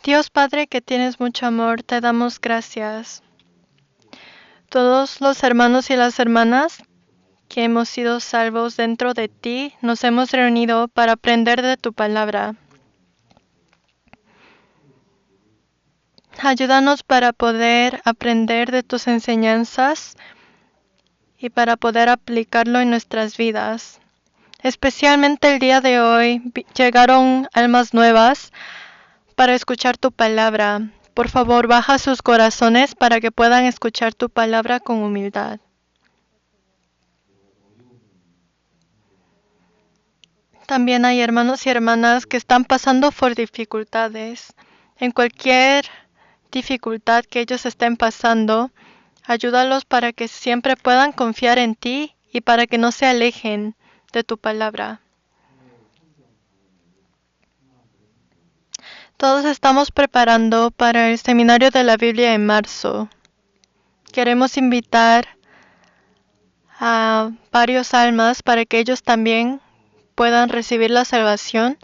Dios Padre que tienes mucho amor, te damos gracias. Todos los hermanos y las hermanas que hemos sido salvos dentro de ti, nos hemos reunido para aprender de tu palabra. Ayúdanos para poder aprender de tus enseñanzas y para poder aplicarlo en nuestras vidas. Especialmente el día de hoy llegaron almas nuevas para escuchar tu palabra. Por favor, baja sus corazones para que puedan escuchar tu palabra con humildad. También hay hermanos y hermanas que están pasando por dificultades. En cualquier dificultad que ellos estén pasando, ayúdalos para que siempre puedan confiar en ti y para que no se alejen de tu palabra. Todos estamos preparando para el seminario de la Biblia en marzo. Queremos invitar a varios almas para que ellos también puedan recibir la salvación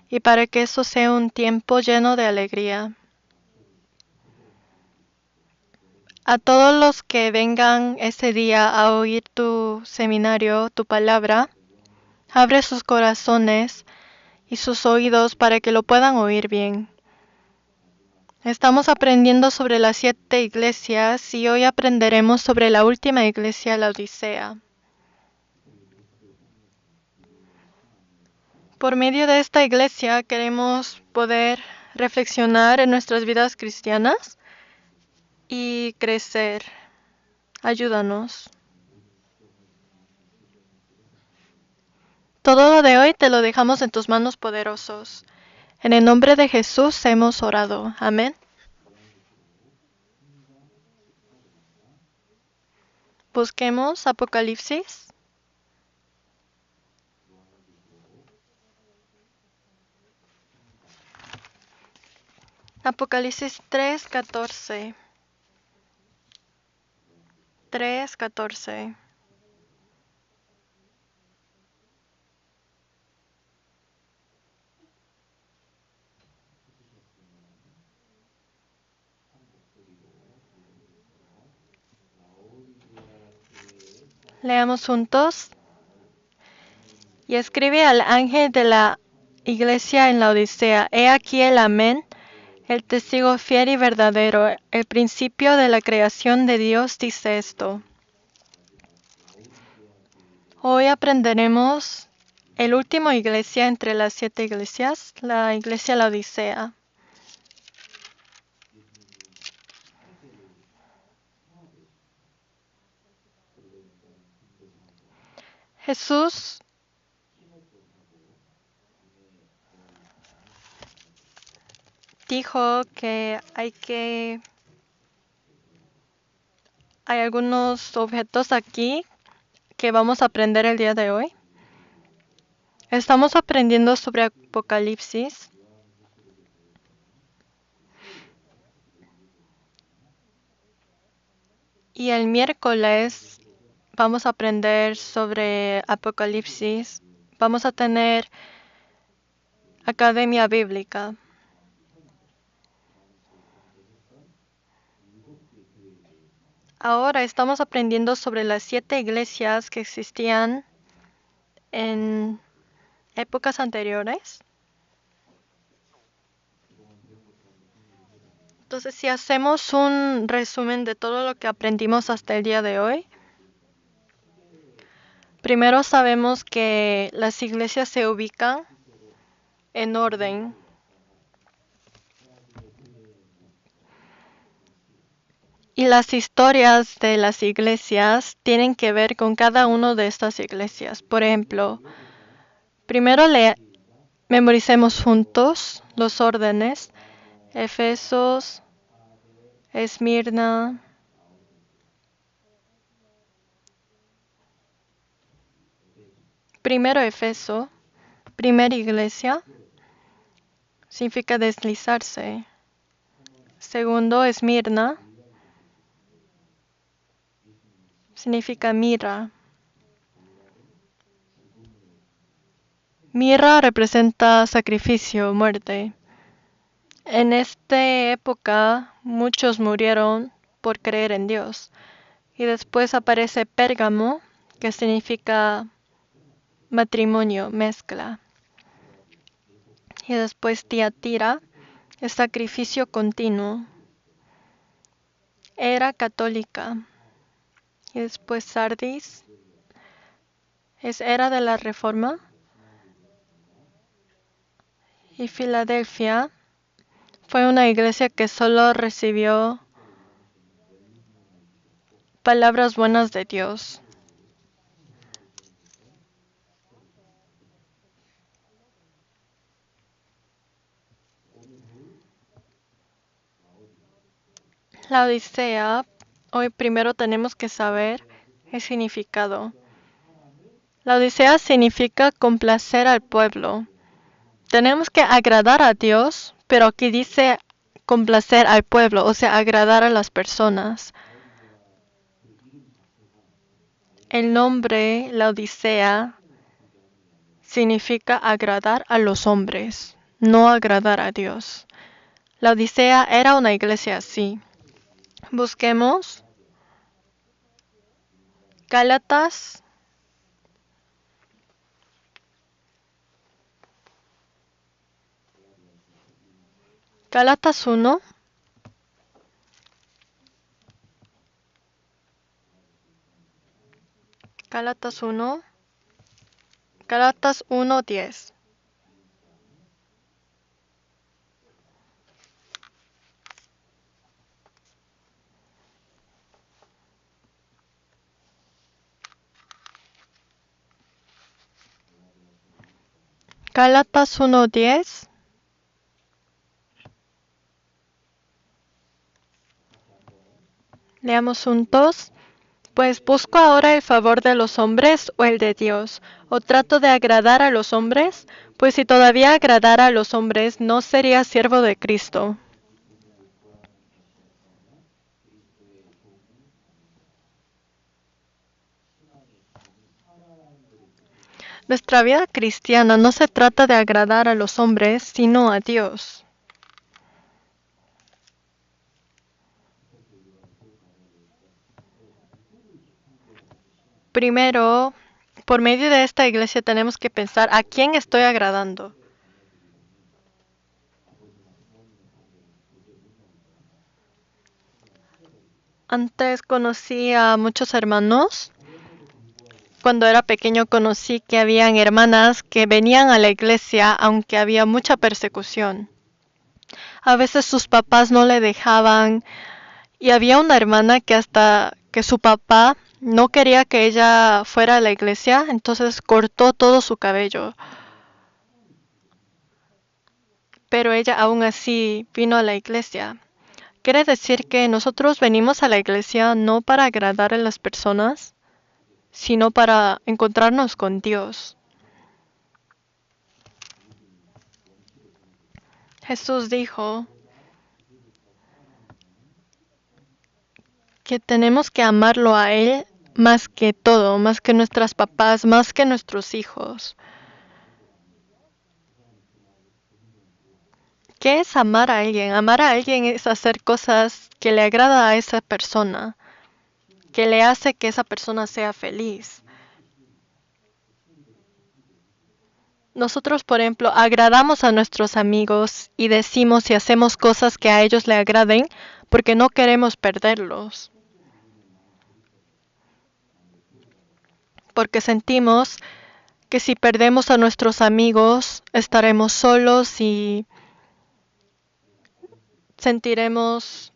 y para que eso sea un tiempo lleno de alegría. A todos los que vengan ese día a oír tu seminario, tu palabra, abre sus corazones y sus oídos para que lo puedan oír bien. Estamos aprendiendo sobre las 7 iglesias y hoy aprenderemos sobre la última iglesia, la Odisea. Por medio de esta iglesia queremos poder reflexionar en nuestras vidas cristianas y crecer. Ayúdanos. Todo lo de hoy te lo dejamos en tus manos poderosos. En el nombre de Jesús hemos orado. Amén. Busquemos Apocalipsis. Apocalipsis 3:14. 3:14. Leamos juntos. Y escribe al ángel de la iglesia en la Odisea: He aquí el Amén, el testigo fiel y verdadero, el principio de la creación de Dios dice esto. Hoy aprenderemos el último iglesia entre las 7 iglesias, la iglesia la Odisea. Jesús dijo que hay algunos objetos aquí que vamos a aprender el día de hoy. Estamos aprendiendo sobre Apocalipsis. Y el miércoles vamos a aprender sobre Apocalipsis. Vamos a tener Academia Bíblica. Ahora estamos aprendiendo sobre las 7 iglesias que existían en épocas anteriores. Entonces, si hacemos un resumen de todo lo que aprendimos hasta el día de hoy, primero sabemos que las iglesias se ubican en orden. Y las historias de las iglesias tienen que ver con cada una de estas iglesias. Por ejemplo, primero memoricemos juntos los órdenes. Efesos, Esmirna, primero Efeso, primera iglesia, significa deslizarse. Segundo, Esmirna, significa mirra. Mirra representa sacrificio, muerte. En esta época muchos murieron por creer en Dios. Y después aparece Pérgamo, que significa matrimonio, mezcla. Y después Tiatira, es sacrificio continuo. Era católica. Y después Sardis, es era de la Reforma. Y Filadelfia fue una iglesia que solo recibió palabras buenas de Dios. La Odisea, hoy primero tenemos que saber el significado. La Odisea significa complacer al pueblo. Tenemos que agradar a Dios, pero aquí dice complacer al pueblo, o sea, agradar a las personas. El nombre, la Odisea, significa agradar a los hombres, no agradar a Dios. La Odisea era una iglesia así. Busquemos Gálatas. Gálatas 1. Gálatas 1. Gálatas 1:10. Gálatas 1:10. Leamos juntos. Pues busco ahora el favor de los hombres o el de Dios, o trato de agradar a los hombres, pues si todavía agradara a los hombres no sería siervo de Cristo. Nuestra vida cristiana no se trata de agradar a los hombres, sino a Dios. Primero, por medio de esta iglesia tenemos que pensar a quién estoy agradando. Antes conocí a muchos hermanos. Cuando era pequeño conocí que habían hermanas que venían a la iglesia aunque había mucha persecución. A veces sus papás no le dejaban y había una hermana que hasta que su papá no quería que ella fuera a la iglesia, entonces cortó todo su cabello. Pero ella aún así vino a la iglesia. Quiere decir que nosotros venimos a la iglesia no para agradar a las personas, sino para encontrarnos con Dios. Jesús dijo que tenemos que amarlo a Él más que todo, más que nuestras papás, más que nuestros hijos. ¿Qué es amar a alguien? Amar a alguien es hacer cosas que le agrada a esa persona, que le hace que esa persona sea feliz. Nosotros, por ejemplo, agradamos a nuestros amigos y decimos y hacemos cosas que a ellos le agraden porque no queremos perderlos. Porque sentimos que si perdemos a nuestros amigos estaremos solos y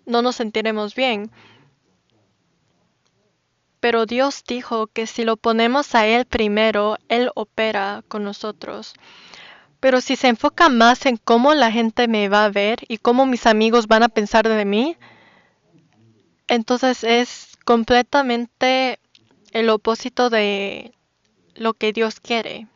no nos sentiremos bien. Pero Dios dijo que si lo ponemos a Él primero, Él opera con nosotros. Pero si se enfoca más en cómo la gente me va a ver y cómo mis amigos van a pensar de mí, entonces es completamente el opósito de lo que Dios quiere.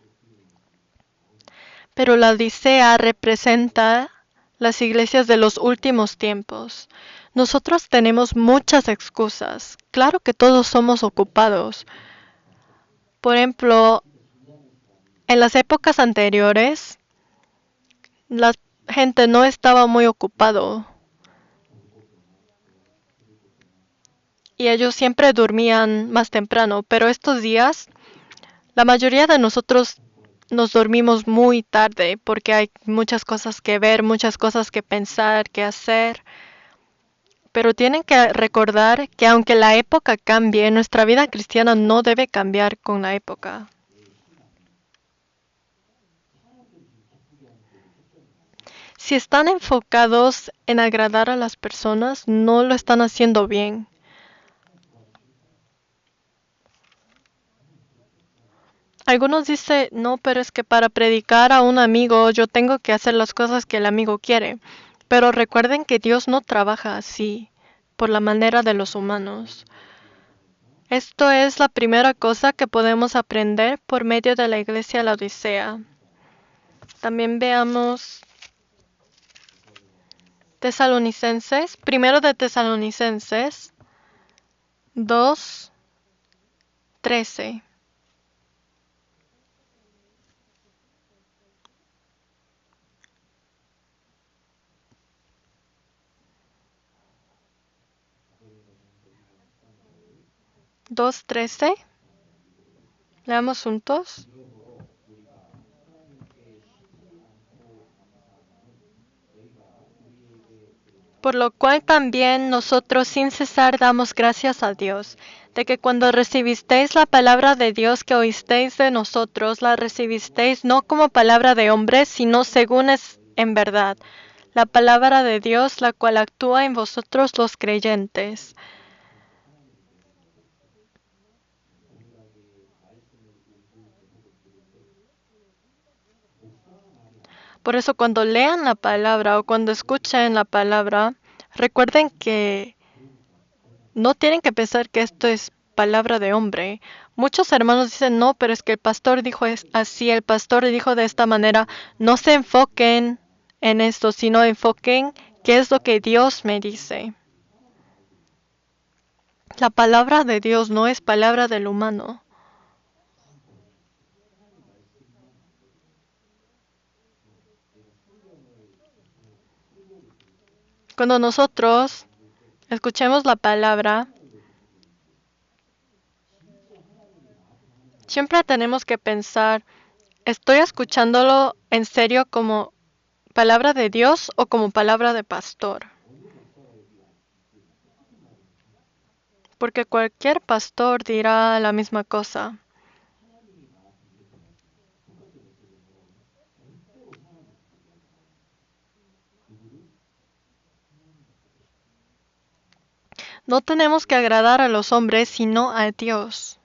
Pero la Odisea representa las iglesias de los últimos tiempos. Nosotros tenemos muchas excusas. Claro que todos somos ocupados. Por ejemplo, en las épocas anteriores, las gente no estaba muy ocupado y ellos siempre dormían más temprano, pero estos días la mayoría de nosotros nos dormimos muy tarde porque hay muchas cosas que ver, muchas cosas que pensar, que hacer. Pero tienen que recordar que aunque la época cambie, nuestra vida cristiana no debe cambiar con la época. Si están enfocados en agradar a las personas, no lo están haciendo bien. Algunos dicen, no, pero es que para predicar a un amigo yo tengo que hacer las cosas que el amigo quiere. Pero recuerden que Dios no trabaja así, por la manera de los humanos. Esto es la primera cosa que podemos aprender por medio de la iglesia de la Odisea. También veamos Tesalonicenses, primero de Tesalonicenses 2:13. 2:13. Leamos juntos. Por lo cual también nosotros sin cesar damos gracias a Dios, de que cuando recibisteis la palabra de Dios que oísteis de nosotros, la recibisteis no como palabra de hombres, sino según es en verdad, la palabra de Dios, la cual actúa en vosotros los creyentes. Por eso cuando lean la palabra o cuando escuchen la palabra, recuerden que no tienen que pensar que esto es palabra de hombre. Muchos hermanos dicen, no, pero es que el pastor dijo así, el pastor dijo de esta manera. No se enfoquen en esto, sino enfoquen qué es lo que Dios me dice. La palabra de Dios no es palabra del humano. Cuando nosotros escuchemos la palabra, siempre tenemos que pensar, ¿estoy escuchándolo en serio como palabra de Dios o como palabra de pastor? Porque cualquier pastor dirá la misma cosa. No tenemos que agradar a los hombres, sino a Dios.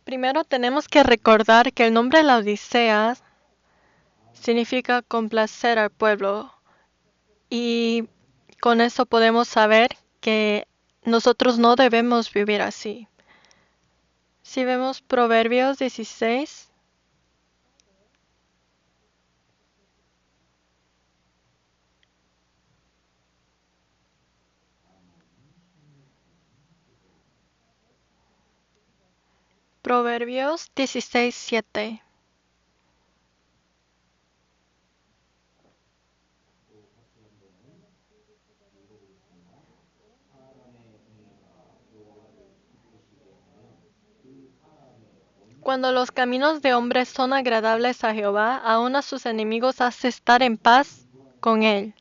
Primero tenemos que recordar que el nombre La Odisea significa complacer al pueblo. Y con eso podemos saber que nosotros no debemos vivir así. Si vemos Proverbios 16, Proverbios 16:7. Cuando los caminos de hombres son agradables a Jehová, aun a sus enemigos hace estar en paz con él.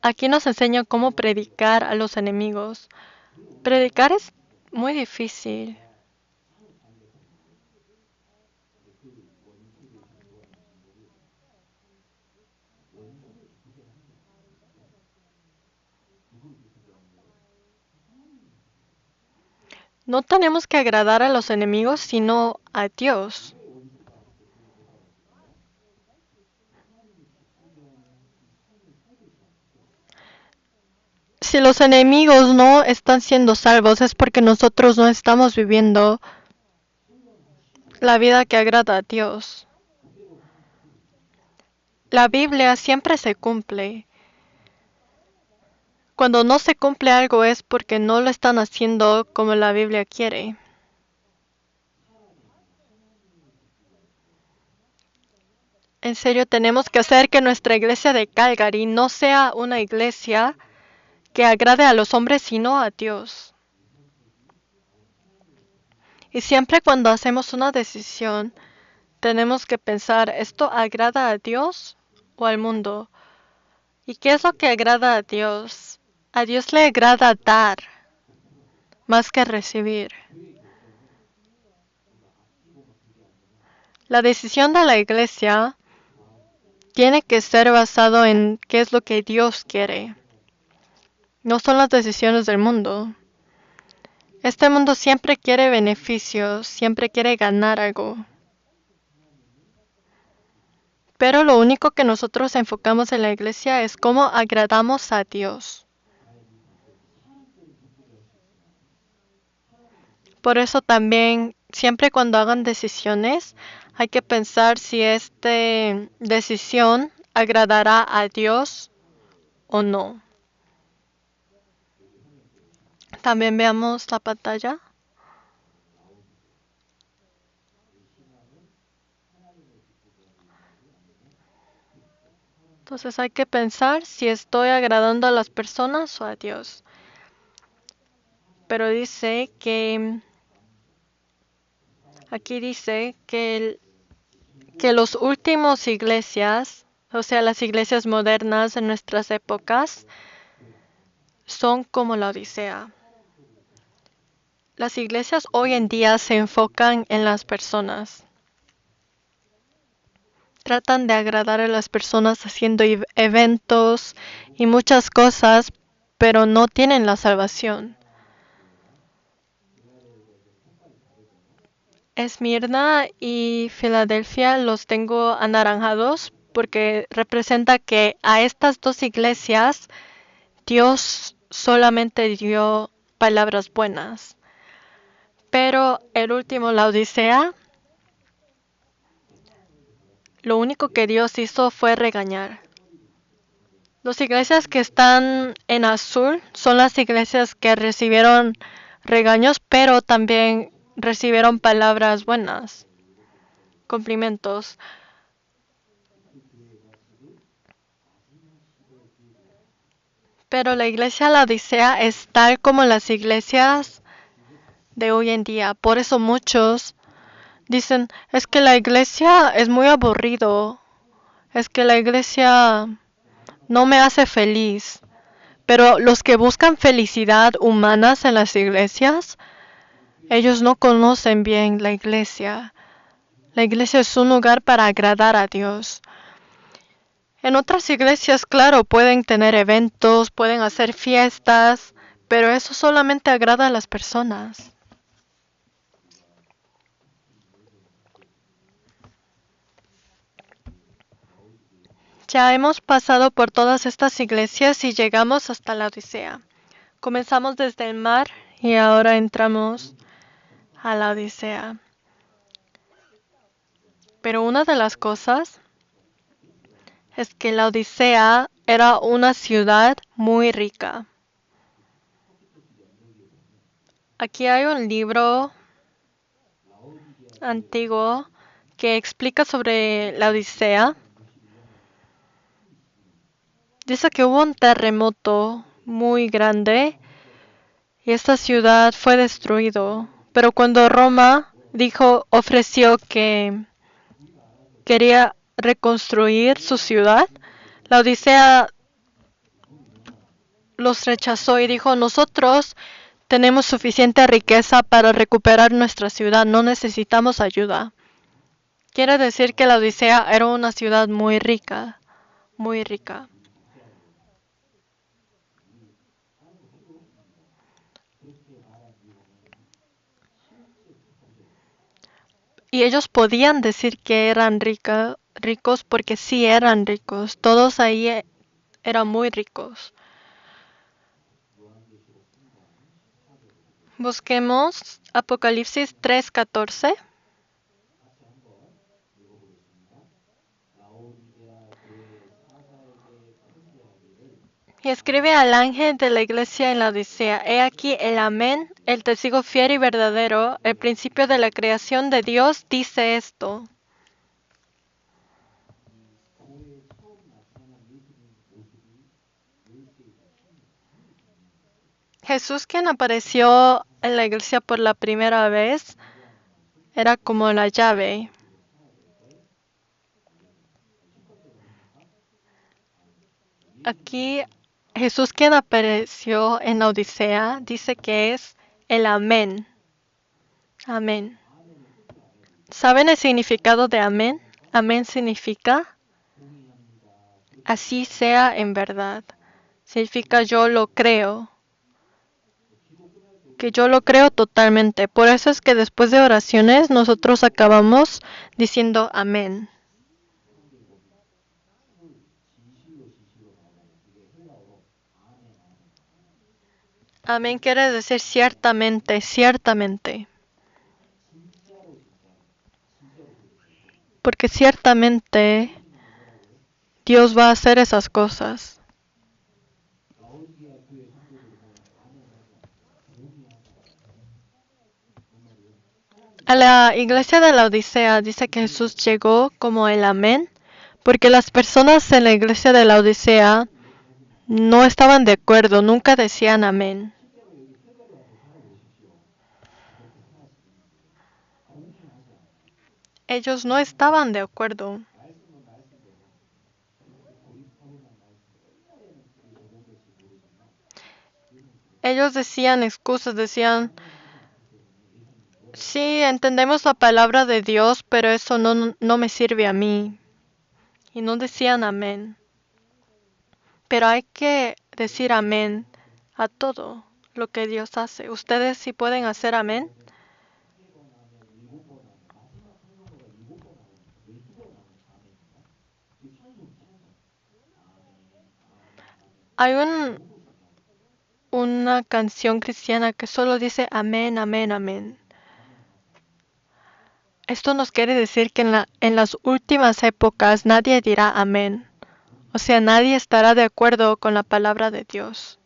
Aquí nos enseña cómo predicar a los enemigos. Predicar es muy difícil. No tenemos que agradar a los enemigos, sino a Dios. Si los enemigos no están siendo salvos, es porque nosotros no estamos viviendo la vida que agrada a Dios. La Biblia siempre se cumple. Cuando no se cumple algo es porque no lo están haciendo como la Biblia quiere. En serio, tenemos que hacer que nuestra iglesia de Calgary no sea una iglesia que agrade a los hombres, sino a Dios. Y siempre cuando hacemos una decisión, tenemos que pensar, ¿esto agrada a Dios o al mundo? ¿Y qué es lo que agrada a Dios? A Dios le agrada dar más que recibir. La decisión de la iglesia tiene que ser basado en qué es lo que Dios quiere. No son las decisiones del mundo. Este mundo siempre quiere beneficios, siempre quiere ganar algo. Pero lo único que nosotros enfocamos en la iglesia es cómo agradamos a Dios. Por eso también, siempre cuando hagan decisiones, hay que pensar si esta decisión agradará a Dios o no. También veamos la pantalla. Entonces hay que pensar si estoy agradando a las personas o a Dios. Pero dice que, aquí dice que los últimos iglesias, o sea, las iglesias modernas en nuestras épocas, son como la Odisea. Las iglesias hoy en día se enfocan en las personas. Tratan de agradar a las personas haciendo eventos y muchas cosas, pero no tienen la salvación. Esmirna y Filadelfia los tengo anaranjados porque representa que a estas dos iglesias Dios solamente dio palabras buenas. Pero el último, la Odisea, lo único que Dios hizo fue regañar. Las iglesias que están en azul son las iglesias que recibieron regaños, pero también recibieron palabras buenas, cumplimientos. Pero la iglesia Laodicea es tal como las iglesias de hoy en día. Por eso muchos dicen, es que la iglesia es muy aburrido, es que la iglesia no me hace feliz. Pero los que buscan felicidad humanas en las iglesias, ellos no conocen bien la iglesia. La iglesia es un lugar para agradar a Dios. En otras iglesias, claro, pueden tener eventos, pueden hacer fiestas, pero eso solamente agrada a las personas. Ya hemos pasado por todas estas iglesias y llegamos hasta la Odisea. Comenzamos desde el mar y ahora entramos a la Odisea. Pero una de las cosas es que la Odisea era una ciudad muy rica. Aquí hay un libro antiguo que explica sobre la Odisea. Dice que hubo un terremoto muy grande y esta ciudad fue destruido. Pero cuando Roma ofreció que quería reconstruir su ciudad, la Odisea los rechazó y dijo, nosotros tenemos suficiente riqueza para recuperar nuestra ciudad, no necesitamos ayuda. Quiere decir que la Odisea era una ciudad muy rica, muy rica. Y ellos podían decir que eran ricos porque sí eran ricos. Todos ahí eran muy ricos. Busquemos Apocalipsis 3:14. Y escribe al ángel de la iglesia en la Odisea: He aquí el Amén, el testigo fiel y verdadero, el principio de la creación de Dios, dice esto. Jesús, quien apareció en la iglesia por la primera vez, era como la llave. Aquí Jesús, quien apareció en la Odisea, dice que es el Amén. Amén. ¿Saben el significado de amén? Amén significa así sea en verdad. Significa yo lo creo. Que yo lo creo totalmente. Por eso es que después de oraciones nosotros acabamos diciendo amén. Amén quiere decir ciertamente, ciertamente. Porque ciertamente Dios va a hacer esas cosas. A la iglesia de la Odisea dice que Jesús llegó como el amén, porque las personas en la iglesia de la Odisea no estaban de acuerdo, nunca decían amén. Ellos no estaban de acuerdo. Ellos decían excusas, decían, sí, entendemos la palabra de Dios, pero eso no me sirve a mí. Y no decían amén. Pero hay que decir amén a todo lo que Dios hace. ¿Ustedes sí pueden hacer amén? Hay una canción cristiana que solo dice amén, amén, amén. Esto nos quiere decir que en las últimas épocas nadie dirá amén. O sea, nadie estará de acuerdo con la palabra de Dios.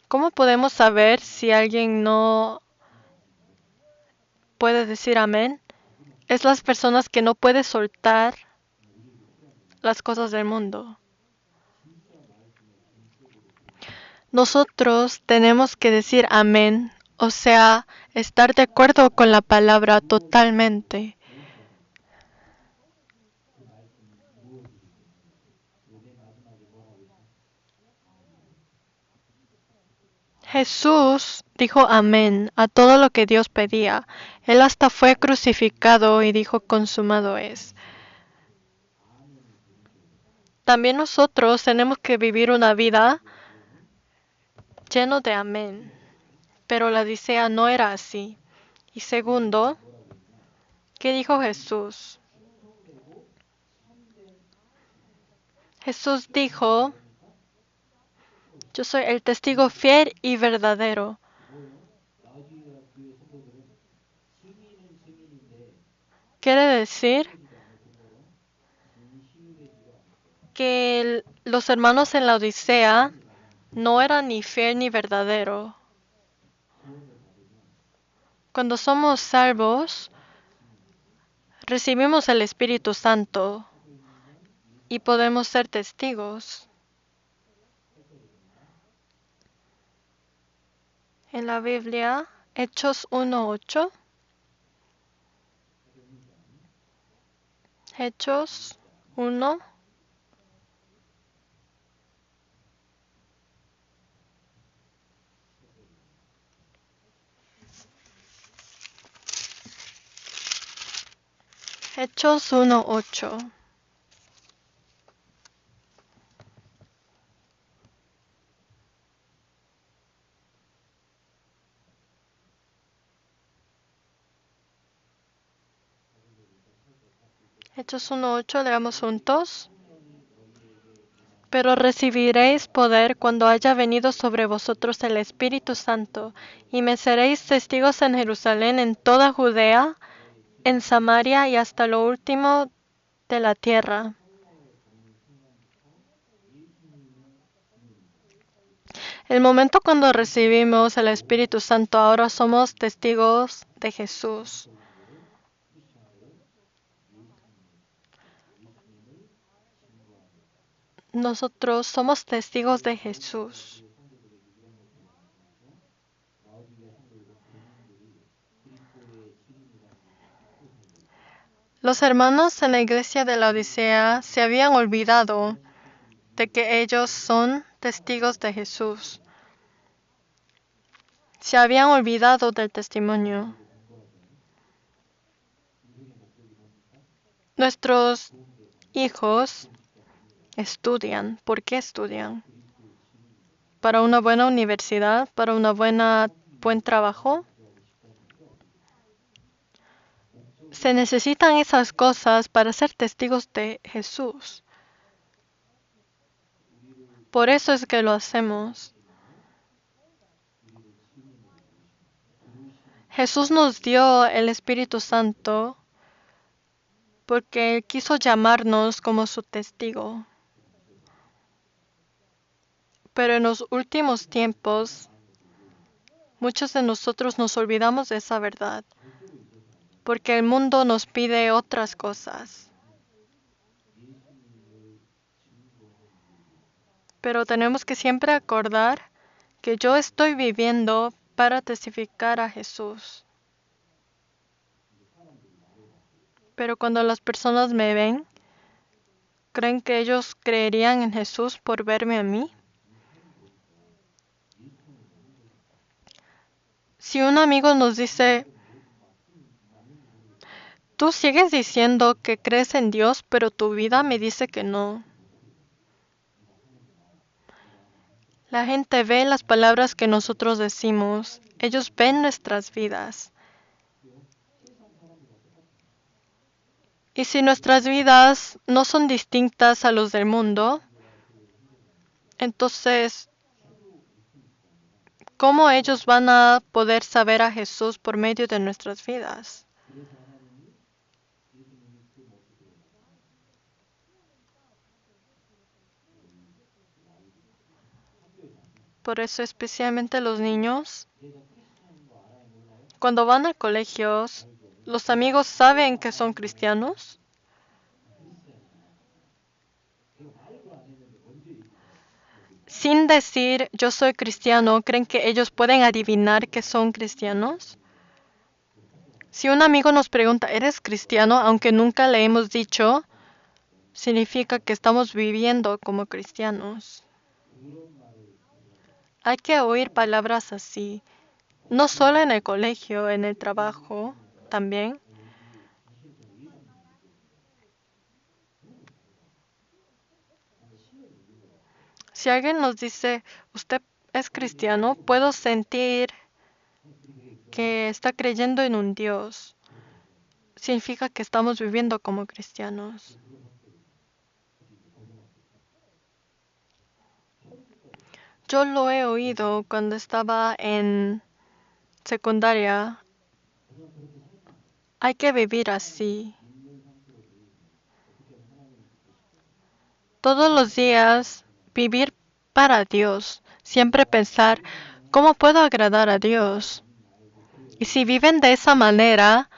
¿Cómo podemos saber si alguien no puede decir amén? Es las personas que no pueden soltar las cosas del mundo. Nosotros tenemos que decir amén, o sea, estar de acuerdo con la palabra totalmente. Jesús dijo amén a todo lo que Dios pedía. Él hasta fue crucificado y dijo consumado es. También nosotros tenemos que vivir una vida lleno de amén. Pero la Odisea no era así. Y segundo, ¿qué dijo Jesús? Jesús dijo, yo soy el testigo fiel y verdadero. Quiere decir que los hermanos en la Odisea no eran ni fiel ni verdadero. Cuando somos salvos, recibimos el Espíritu Santo y podemos ser testigos. En la Biblia, Hechos 1:8. Hechos 1. Hechos 1:8. Hechos 1:8, leamos juntos. Pero recibiréis poder cuando haya venido sobre vosotros el Espíritu Santo, y me seréis testigos en Jerusalén, en toda Judea, en Samaria y hasta lo último de la tierra. El momento cuando recibimos el Espíritu Santo, ahora somos testigos de Jesús. Nosotros somos testigos de Jesús. Los hermanos en la iglesia de la Odisea se habían olvidado de que ellos son testigos de Jesús. Se habían olvidado del testimonio. Nuestros hijos estudian. ¿Por qué estudian? ¿Para una buena universidad? ¿Para buen trabajo? Se necesitan esas cosas para ser testigos de Jesús. Por eso es que lo hacemos. Jesús nos dio el Espíritu Santo porque Él quiso llamarnos como su testigo. Pero en los últimos tiempos, muchos de nosotros nos olvidamos de esa verdad, porque el mundo nos pide otras cosas. Pero tenemos que siempre acordar que yo estoy viviendo para testificar a Jesús. Pero cuando las personas me ven, ¿creen que ellos creerían en Jesús por verme a mí? Si un amigo nos dice, tú sigues diciendo que crees en Dios, pero tu vida me dice que no. La gente ve las palabras que nosotros decimos. Ellos ven nuestras vidas. Y si nuestras vidas no son distintas a los del mundo, entonces, ¿cómo ellos van a poder saber a Jesús por medio de nuestras vidas? Por eso, especialmente los niños, cuando van a colegios, ¿los amigos saben que son cristianos? Sin decir yo soy cristiano, ¿creen que ellos pueden adivinar que son cristianos? Si un amigo nos pregunta, ¿eres cristiano? Aunque nunca le hemos dicho, significa que estamos viviendo como cristianos. Hay que oír palabras así, no solo en el colegio, en el trabajo también. Si alguien nos dice, usted es cristiano, puedo sentir que está creyendo en un Dios. Significa que estamos viviendo como cristianos. Yo lo he oído cuando estaba en secundaria. Hay que vivir así. Todos los días vivir para Dios. Siempre pensar, ¿cómo puedo agradar a Dios? Y si viven de esa manera,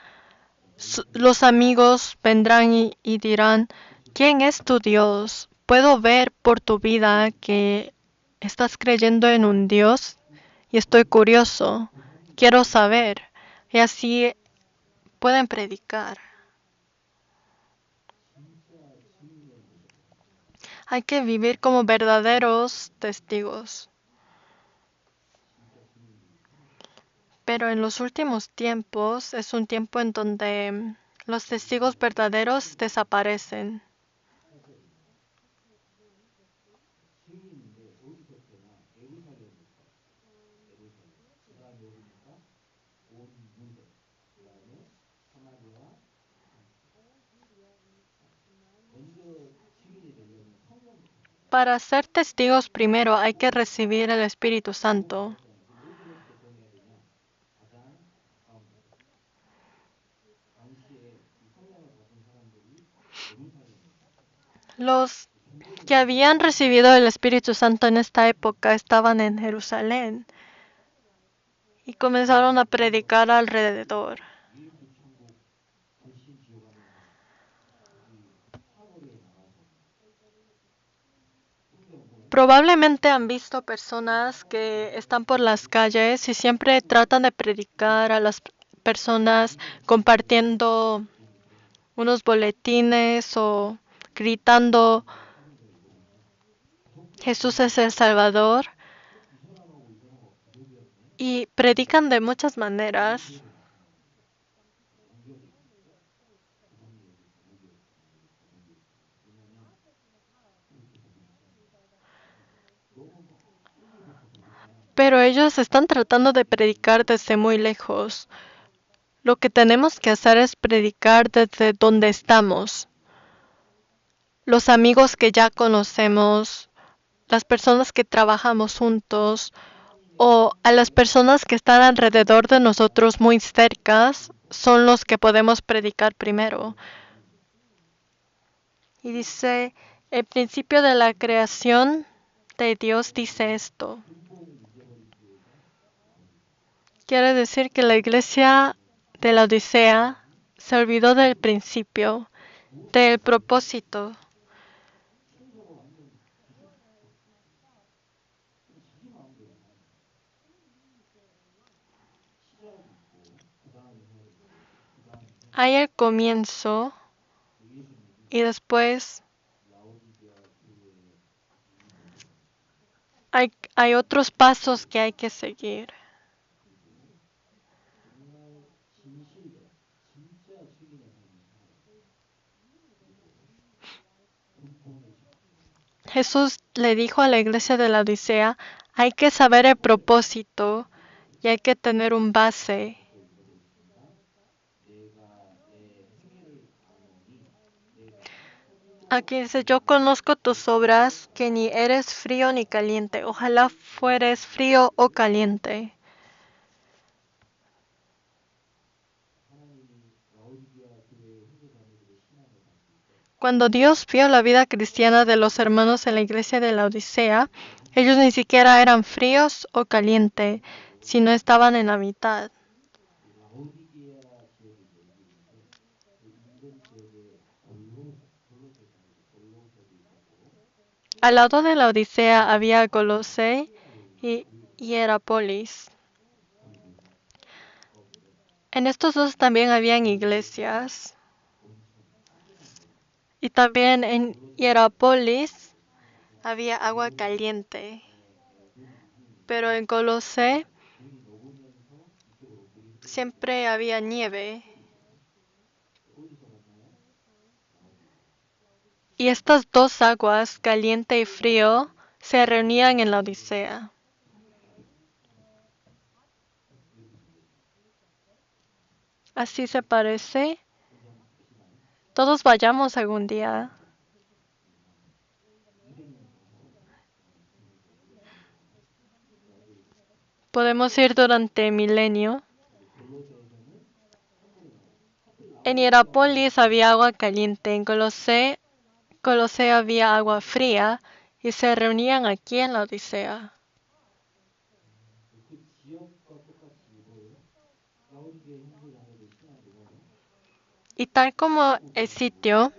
los amigos vendrán y dirán, ¿quién es tu Dios? Puedo ver por tu vida que estás creyendo en un Dios y estoy curioso. Quiero saber. Y así pueden predicar. Hay que vivir como verdaderos testigos. Pero en los últimos tiempos es un tiempo en donde los testigos verdaderos desaparecen. Para ser testigos primero hay que recibir el Espíritu Santo. que habían recibido el Espíritu Santo en esta época estaban en Jerusalén y comenzaron a predicar alrededor. Probablemente han visto personas que están por las calles y siempre tratan de predicar a las personas compartiendo unos boletines o gritando Jesús es el Salvador, y predican de muchas maneras. Pero ellos están tratando de predicar desde muy lejos. Lo que tenemos que hacer es predicar desde donde estamos. Los amigos que ya conocemos, las personas que trabajamos juntos o a las personas que están alrededor de nosotros muy cercas son los que podemos predicar primero. Y dice, el principio de la creación de Dios dice esto. Quiere decir que la iglesia de la Odisea se olvidó del principio, del propósito. Hay el comienzo y después hay otros pasos que hay que seguir. Jesús le dijo a la iglesia de la Odisea, hay que saber el propósito y hay que tener un base. Aquí dice, yo conozco tus obras, que ni eres frío ni caliente. Ojalá fueres frío o caliente. Cuando Dios vio la vida cristiana de los hermanos en la iglesia de la Odisea, ellos ni siquiera eran fríos o calientes, sino estaban en la mitad. Al lado de la Odisea había Colossae y Hierápolis. En estos dos también habían iglesias. Y también en Hierápolis había agua caliente. Pero en Colossae siempre había nieve. Y estas dos aguas, caliente y frío, se reunían en la Odisea. Así se parece. Todos vayamos algún día. Podemos ir durante el milenio. En Hierápolis había agua caliente, en Colossae había agua fría y se reunían aquí en la Odisea. Y tal como el sitio,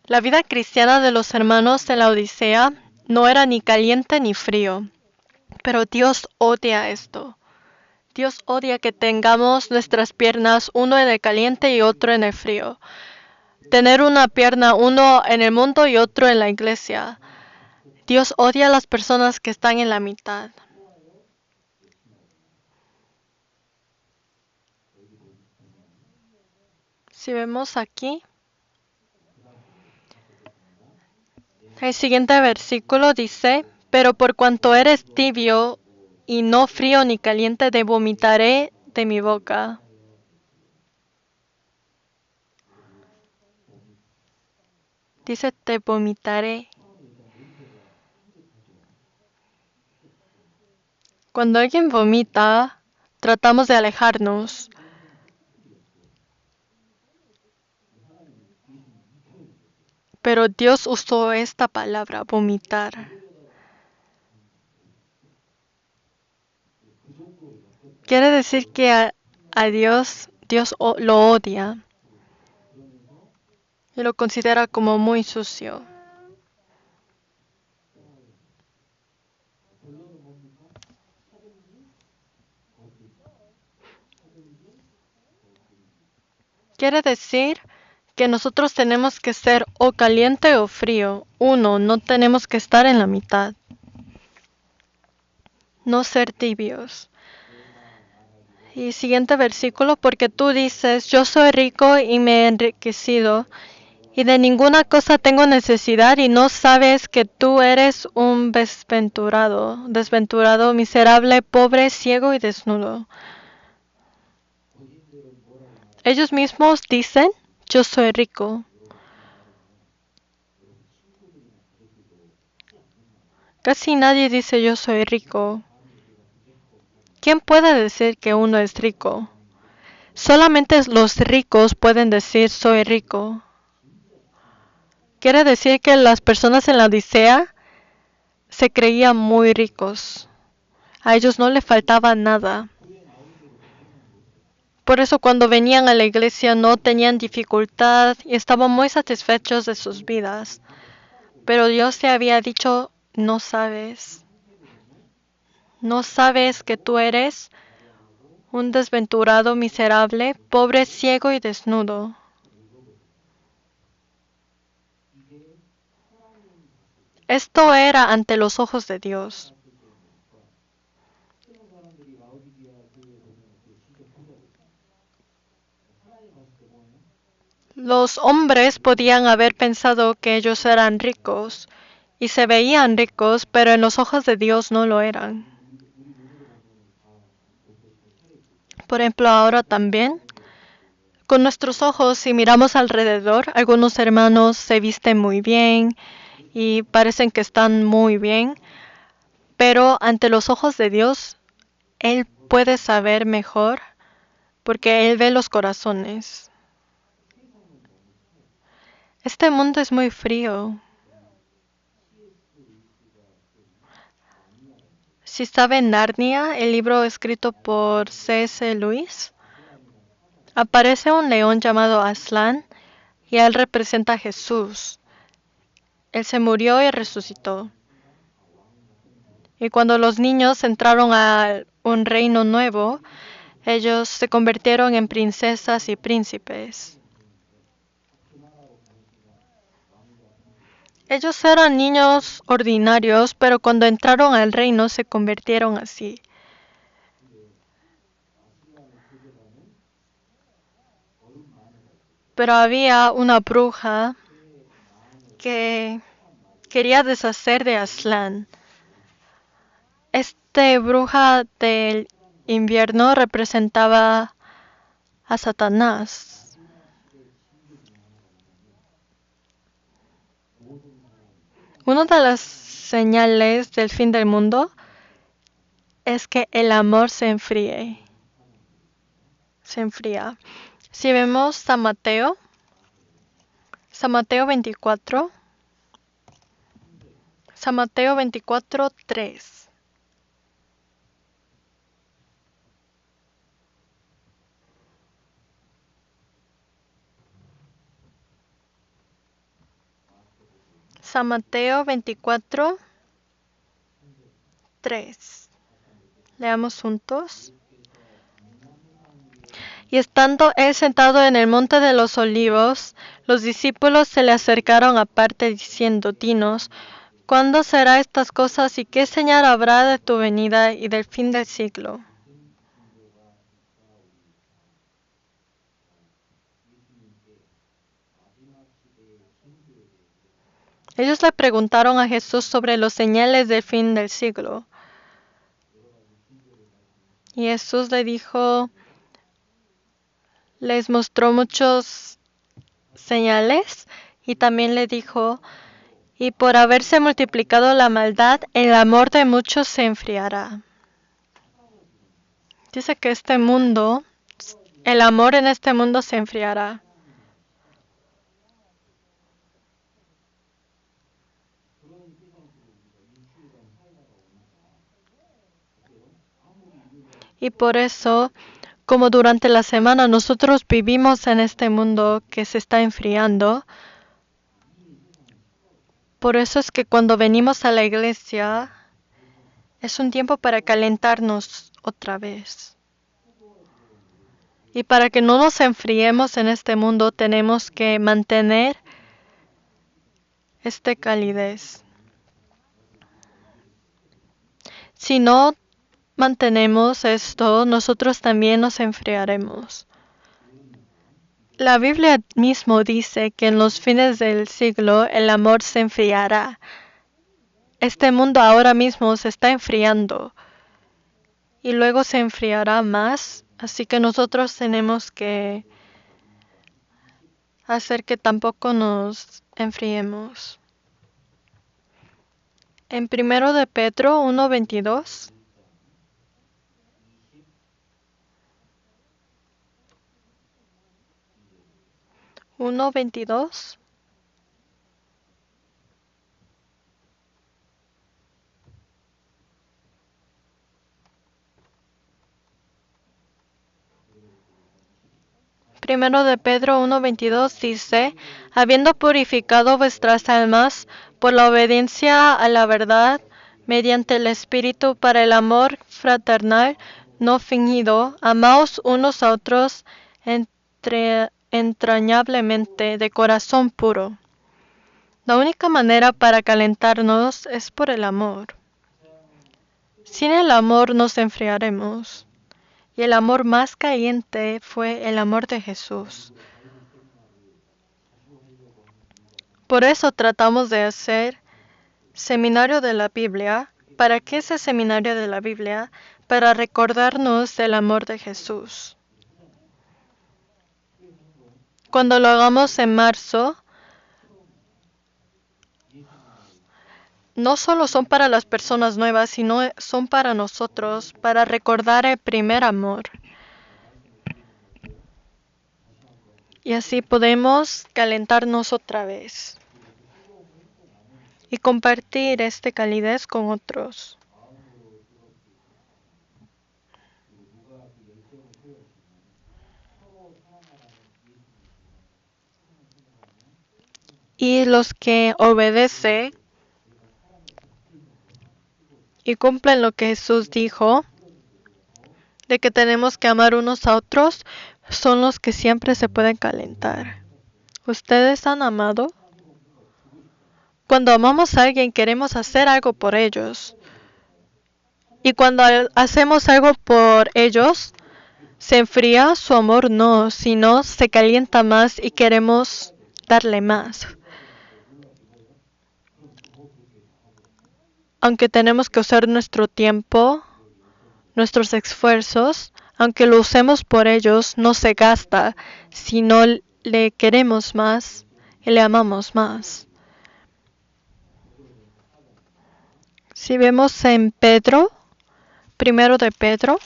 la vida cristiana de los hermanos de la Odisea no era ni caliente ni frío. Pero Dios odia esto. Dios odia que tengamos nuestras piernas, uno en el caliente y otro en el frío. Tener una pierna, uno en el mundo y otro en la iglesia. Dios odia a las personas que están en la mitad. Si vemos aquí, el siguiente versículo dice, pero por cuanto eres tibio y no frío ni caliente, te vomitaré de mi boca. Dice, te vomitaré. Cuando alguien vomita, tratamos de alejarnos. Pero Dios usó esta palabra, vomitar. Quiere decir que a Dios lo odia y lo considera como muy sucio. Quiere decir que nosotros tenemos que ser o caliente o frío. No tenemos que estar en la mitad. No ser tibios. Y siguiente versículo, porque tú dices, yo soy rico y me he enriquecido, y de ninguna cosa tengo necesidad, y no sabes que tú eres un desventurado, miserable, pobre, ciego y desnudo. Ellos mismos dicen, yo soy rico. Casi nadie dice yo soy rico. ¿Quién puede decir que uno es rico? Solamente los ricos pueden decir soy rico. Quiere decir que las personas en la Odisea se creían muy ricos. A ellos no les faltaba nada. Por eso cuando venían a la iglesia no tenían dificultad y estaban muy satisfechos de sus vidas. Pero Dios te había dicho, no sabes. No sabes que tú eres un desventurado, miserable, pobre, ciego y desnudo. Esto era ante los ojos de Dios. Los hombres podían haber pensado que ellos eran ricos y se veían ricos, pero en los ojos de Dios no lo eran. Por ejemplo, ahora también, con nuestros ojos, si miramos alrededor, algunos hermanos se visten muy bien y parecen que están muy bien, pero ante los ojos de Dios, Él puede saber mejor porque Él ve los corazones. Este mundo es muy frío. Si sabe Narnia, el libro escrito por C.S. Lewis, aparece un león llamado Aslan y él representa a Jesús. Él se murió y resucitó. Y cuando los niños entraron a un reino nuevo, ellos se convirtieron en princesas y príncipes. Ellos eran niños ordinarios, pero cuando entraron al reino se convirtieron así. Pero había una bruja que quería deshacer de Aslan. Esta bruja del invierno representaba a Satanás. Una de las señales del fin del mundo es que el amor se enfríe. Se enfría. Si vemos San Mateo 24, San Mateo 24, 3. San Mateo 24, 3. Leamos juntos. Y estando él sentado en el monte de los olivos, los discípulos se le acercaron aparte diciendo, dinos, ¿cuándo será estas cosas y qué señal habrá de tu venida y del fin del siglo? Ellos le preguntaron a Jesús sobre los señales del fin del siglo. Y Jesús les mostró muchos señales y también le dijo, y por haberse multiplicado la maldad, el amor de muchos se enfriará. Dice que el amor en este mundo se enfriará. Y por eso, como durante la semana nosotros vivimos en este mundo que se está enfriando, por eso es que cuando venimos a la iglesia es un tiempo para calentarnos otra vez. Y para que no nos enfriemos en este mundo tenemos que mantener esta calidez. Si no mantenemos esto, nosotros también nos enfriaremos. La Biblia mismo dice que en los fines del siglo el amor se enfriará. Este mundo ahora mismo se está enfriando y luego se enfriará más, así que nosotros tenemos que hacer que tampoco nos enfriemos. En 1 de Pedro 1:22. Primero de Pedro 1:22 dice, habiendo purificado vuestras almas por la obediencia a la verdad, mediante el Espíritu para el amor fraternal no fingido, amaos unos a otros entrañablemente de corazón puro. La única manera para calentarnos es por el amor. Sin el amor nos enfriaremos. Y el amor más caliente fue el amor de Jesús. Por eso tratamos de hacer seminario de la Biblia. ¿Para qué ese seminario de la Biblia? Para recordarnos del amor de Jesús. Cuando lo hagamos en marzo, no solo son para las personas nuevas, sino son para nosotros, para recordar el primer amor. Y así podemos calentarnos otra vez y compartir esta calidez con otros. Y los que obedecen y cumplen lo que Jesús dijo, de que tenemos que amar unos a otros, son los que siempre se pueden calentar. ¿Ustedes han amado? Cuando amamos a alguien queremos hacer algo por ellos. Y cuando hacemos algo por ellos, se enfría su amor, no, sino se calienta más y queremos darle más. Aunque tenemos que usar nuestro tiempo, nuestros esfuerzos, aunque lo usemos por ellos, no se gasta, sino le queremos más y le amamos más. Si vemos en Pedro, 1 de Pedro,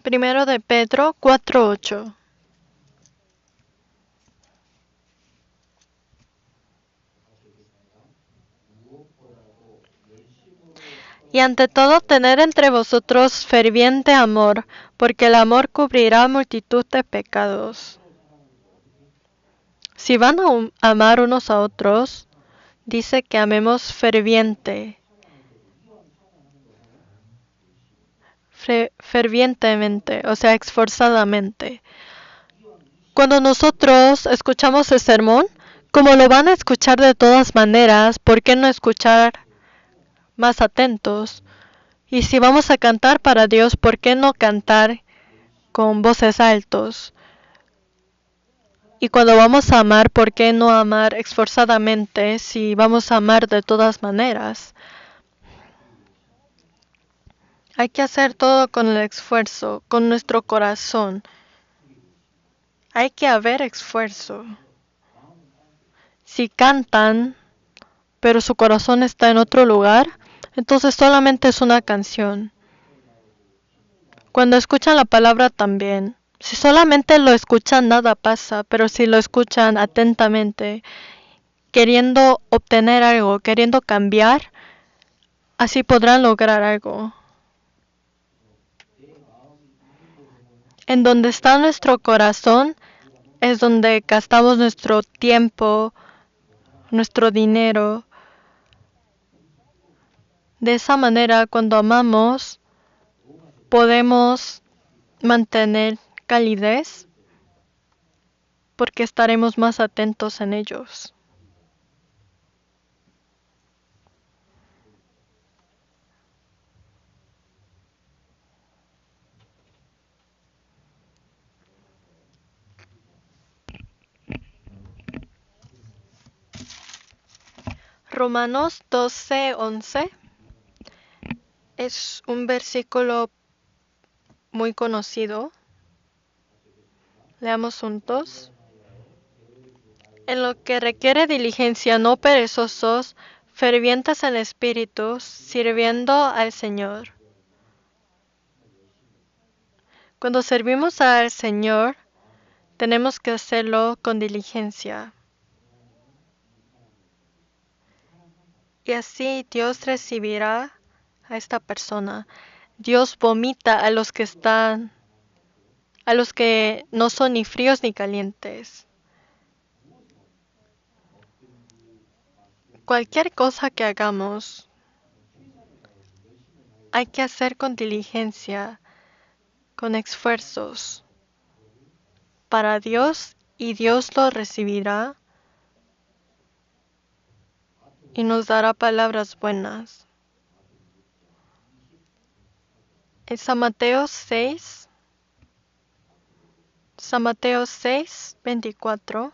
Primero de Pedro 4:8. Y ante todo tener entre vosotros ferviente amor, porque el amor cubrirá multitud de pecados. Si van a amar unos a otros, dice que amemos fervientemente, o sea, esforzadamente. Cuando nosotros escuchamos el sermón, como lo van a escuchar de todas maneras, ¿por qué no escuchar más atentos? Y si vamos a cantar para Dios, ¿por qué no cantar con voces altos? Y cuando vamos a amar, ¿por qué no amar esforzadamente si vamos a amar de todas maneras? Hay que hacer todo con el esfuerzo, con nuestro corazón. Hay que haber esfuerzo. Si cantan, pero su corazón está en otro lugar, entonces solamente es una canción. Cuando escuchan la palabra también, Si solamente lo escuchan, nada pasa, pero si lo escuchan atentamente, queriendo obtener algo, queriendo cambiar, así podrán lograr algo. En donde está nuestro corazón es donde gastamos nuestro tiempo, nuestro dinero. De esa manera, cuando amamos, podemos mantener calidez porque estaremos más atentos en ellos. Romanos 12:11 es un versículo muy conocido. Leamos juntos. En lo que requiere diligencia, no perezosos, fervientes en espíritu, sirviendo al Señor. Cuando servimos al Señor, tenemos que hacerlo con diligencia. Y así Dios recibirá a esta persona. Dios vomita a los que no son ni fríos ni calientes. Cualquier cosa que hagamos, hay que hacer con diligencia, con esfuerzos, para Dios, y Dios lo recibirá y nos dará palabras buenas. En San Mateo 6:24.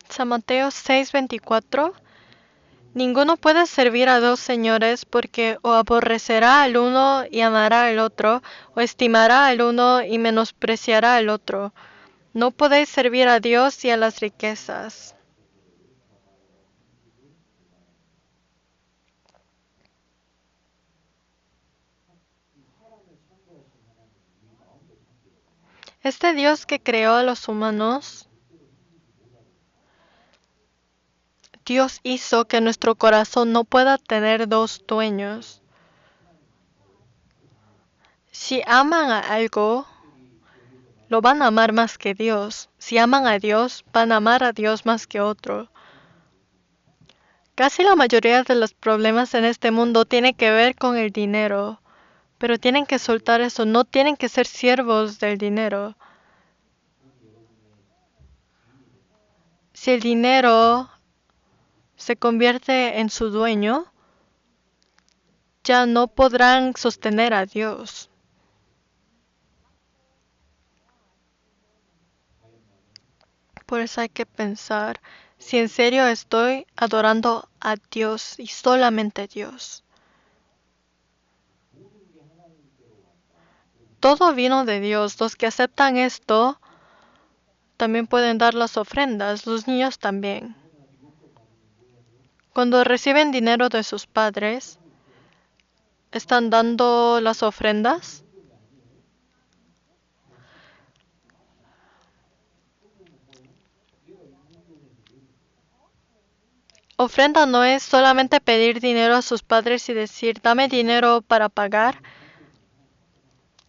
San Mateo 6:24. Ninguno puede servir a dos señores, porque o aborrecerá al uno y amará al otro, o estimará al uno y menospreciará al otro. No podéis servir a Dios y a las riquezas. Este Dios que creó a los humanos, Dios hizo que nuestro corazón no pueda tener dos dueños. Si aman a algo, lo van a amar más que Dios. Si aman a Dios, van a amar a Dios más que otro. Casi la mayoría de los problemas en este mundo tiene que ver con el dinero, pero tienen que soltar eso, no tienen que ser siervos del dinero. Si el dinero se convierte en su dueño, ya no podrán sostener a Dios. Por eso hay que pensar si en serio estoy adorando a Dios y solamente a Dios. Todo vino de Dios. Los que aceptan esto también pueden dar las ofrendas, los niños también. Cuando reciben dinero de sus padres, ¿están dando las ofrendas? Ofrenda no es solamente pedir dinero a sus padres y decir, dame dinero para pagar,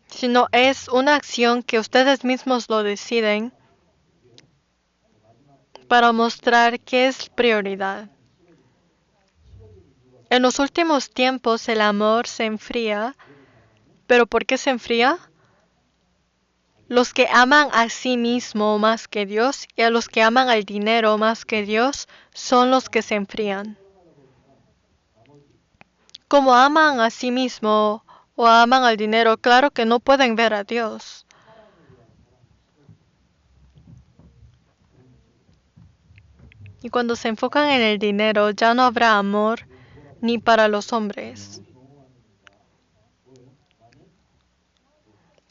sino es una acción que ustedes mismos lo deciden para mostrar qué es prioridad. En los últimos tiempos el amor se enfría, pero ¿por qué se enfría? Los que aman a sí mismo más que Dios y a los que aman al dinero más que Dios son los que se enfrían. Como aman a sí mismo o aman al dinero, claro que no pueden ver a Dios. Y cuando se enfocan en el dinero, ya no habrá amor ni para los hombres.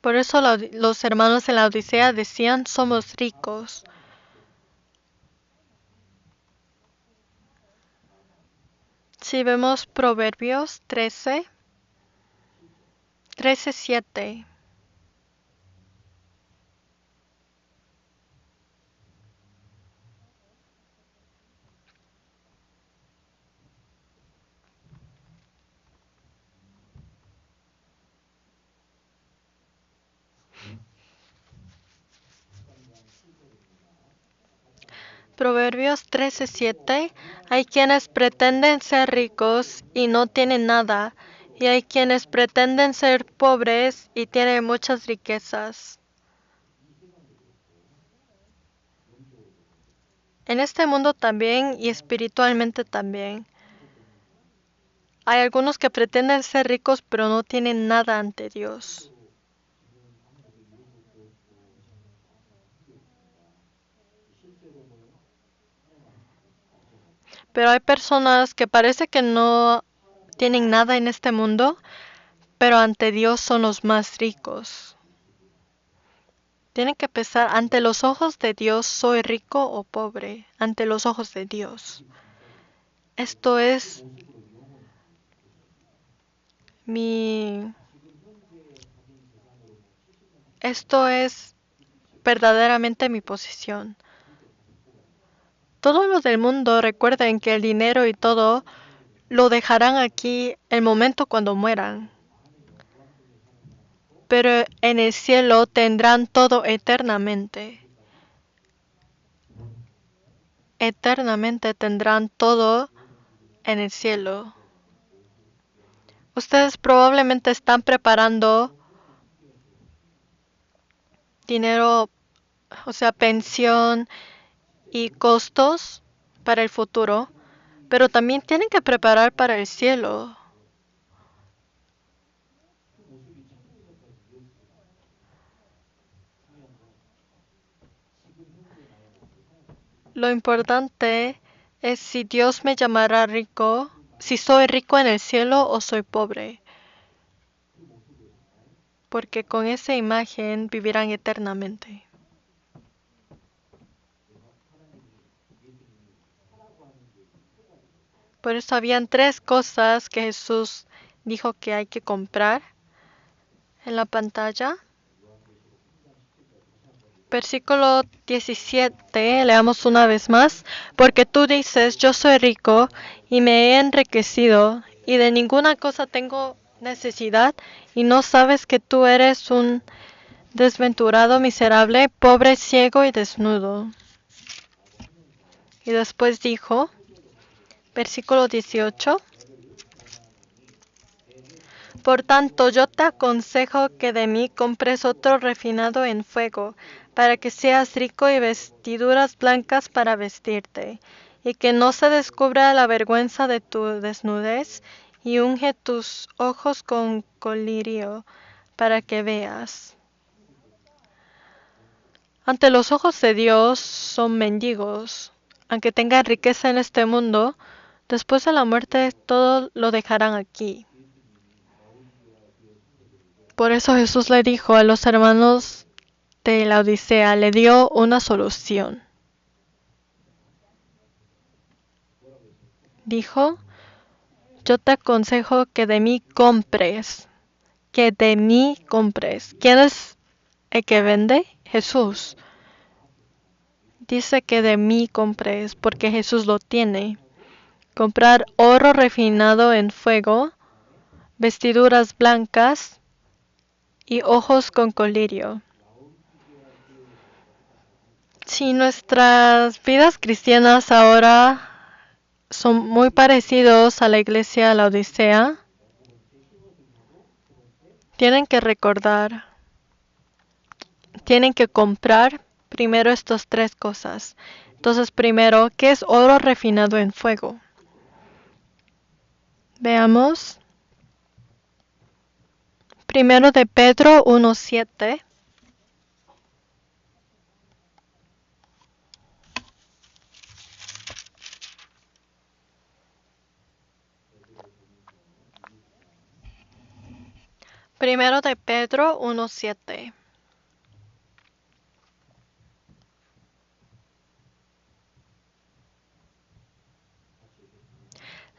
Por eso los hermanos en la Odisea decían, somos ricos. Si vemos Proverbios 13:7. Proverbios 13:7. Hay quienes pretenden ser ricos y no tienen nada, y hay quienes pretenden ser pobres y tienen muchas riquezas. En este mundo también y espiritualmente también. Hay algunos que pretenden ser ricos pero no tienen nada ante Dios. Pero hay personas que parece que no tienen nada en este mundo, pero ante Dios son los más ricos. Tienen que pensar, ante los ojos de Dios, ¿soy rico o pobre? Ante los ojos de Dios. Esto es mi... Esto es verdaderamente mi posición. Todos los del mundo recuerden que el dinero y todo lo dejarán aquí el momento cuando mueran. Pero en el cielo tendrán todo eternamente. Eternamente tendrán todo en el cielo. Ustedes probablemente están preparando dinero, o sea, pensión y costos para el futuro, pero también tienen que preparar para el cielo. Lo importante es si Dios me llamará rico, si soy rico en el cielo o soy pobre, porque con esa imagen vivirán eternamente. Por eso habían tres cosas que Jesús dijo que hay que comprar en la pantalla. Versículo 17, leamos una vez más. Porque tú dices, yo soy rico y me he enriquecido y de ninguna cosa tengo necesidad, y no sabes que tú eres un desventurado, miserable, pobre, ciego y desnudo. Y después dijo, versículo 18. Por tanto, yo te aconsejo que de mí compres otro refinado en fuego, para que seas rico y vestiduras blancas para vestirte, y que no se descubra la vergüenza de tu desnudez, y unge tus ojos con colirio, para que veas. Ante los ojos de Dios son mendigos. Aunque tengan riqueza en este mundo, después de la muerte todo lo dejarán aquí. Por eso Jesús le dijo a los hermanos de la Odisea, le dio una solución. Dijo, yo te aconsejo que de mí compres, que de mí compres. ¿Quién es el que vende? Jesús. Dice que de mí compres porque Jesús lo tiene. Comprar oro refinado en fuego, vestiduras blancas y ojos con colirio. Si nuestras vidas cristianas ahora son muy parecidos a la iglesia de la Odisea, tienen que recordar, tienen que comprar primero estas tres cosas. Entonces, primero, ¿qué es oro refinado en fuego? Veamos. Primero de Pedro 1:7. Primero de Pedro 1:7.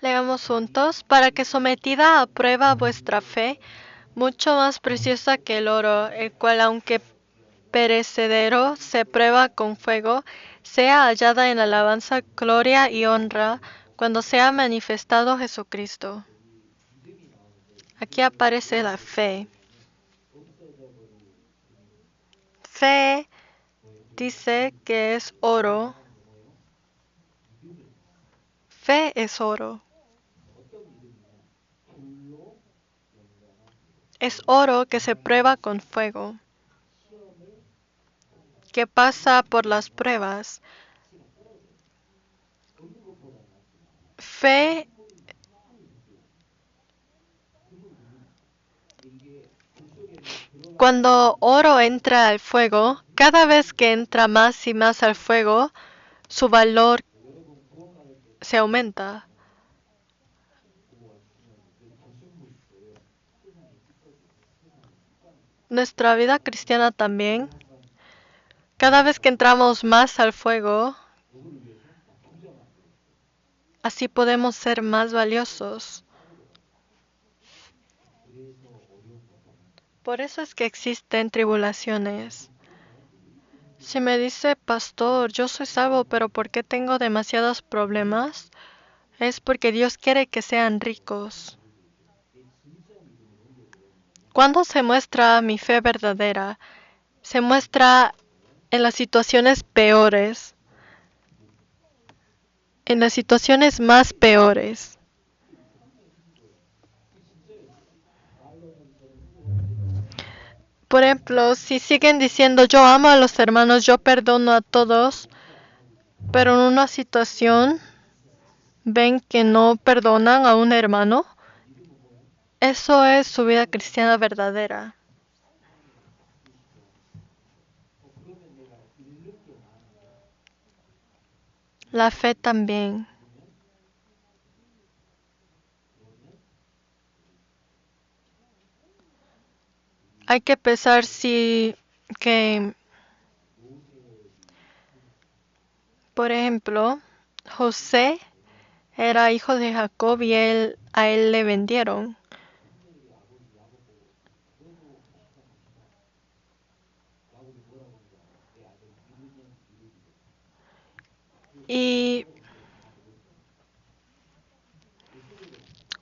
Leamos juntos, para que sometida a prueba vuestra fe, mucho más preciosa que el oro, el cual aunque perecedero se prueba con fuego, sea hallada en alabanza, gloria y honra cuando sea manifestado Jesucristo. Aquí aparece la fe. Fe dice que es oro. Fe es oro. Es oro que se prueba con fuego, que pasa por las pruebas. Fe Cuando oro entra al fuego, cada vez que entra más y más al fuego, su valor se aumenta. Nuestra vida cristiana también, cada vez que entramos más al fuego, así podemos ser más valiosos. Por eso es que existen tribulaciones. Si me dice, pastor, yo soy salvo, pero ¿por qué tengo demasiados problemas? Es porque Dios quiere que sean ricos. ¿Cuándo se muestra mi fe verdadera? Se muestra en las situaciones peores, en las situaciones más peores. Por ejemplo, si siguen diciendo yo amo a los hermanos, yo perdono a todos, pero en una situación ven que no perdonan a un hermano, eso es su vida cristiana verdadera. La fe también. Hay que pensar si que, por ejemplo, José era hijo de Jacob y a él le vendieron. Y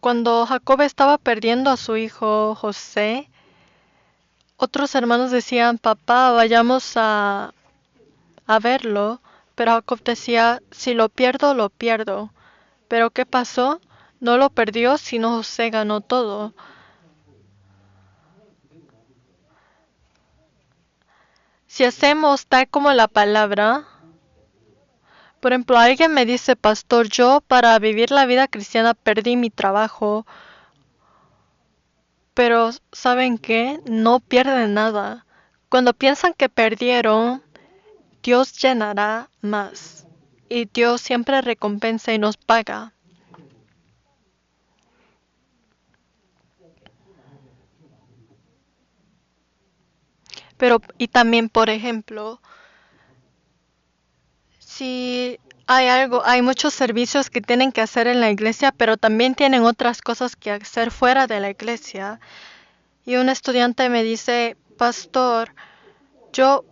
cuando Jacob estaba perdiendo a su hijo José, otros hermanos decían, papá, vayamos a verlo. Pero Jacob decía, si lo pierdo, lo pierdo. Pero ¿qué pasó? No lo perdió, sino José ganó todo. Si hacemos tal como la palabra, por ejemplo, alguien me dice, pastor, yo para vivir la vida cristiana perdí mi trabajo, pero ¿saben qué? No pierden nada. Cuando piensan que perdieron, Dios llenará más. Y Dios siempre recompensa y nos paga. Pero, y también, por ejemplo, si hay muchos servicios que tienen que hacer en la iglesia, pero también tienen otras cosas que hacer fuera de la iglesia. Y un estudiante me dice, pastor, yo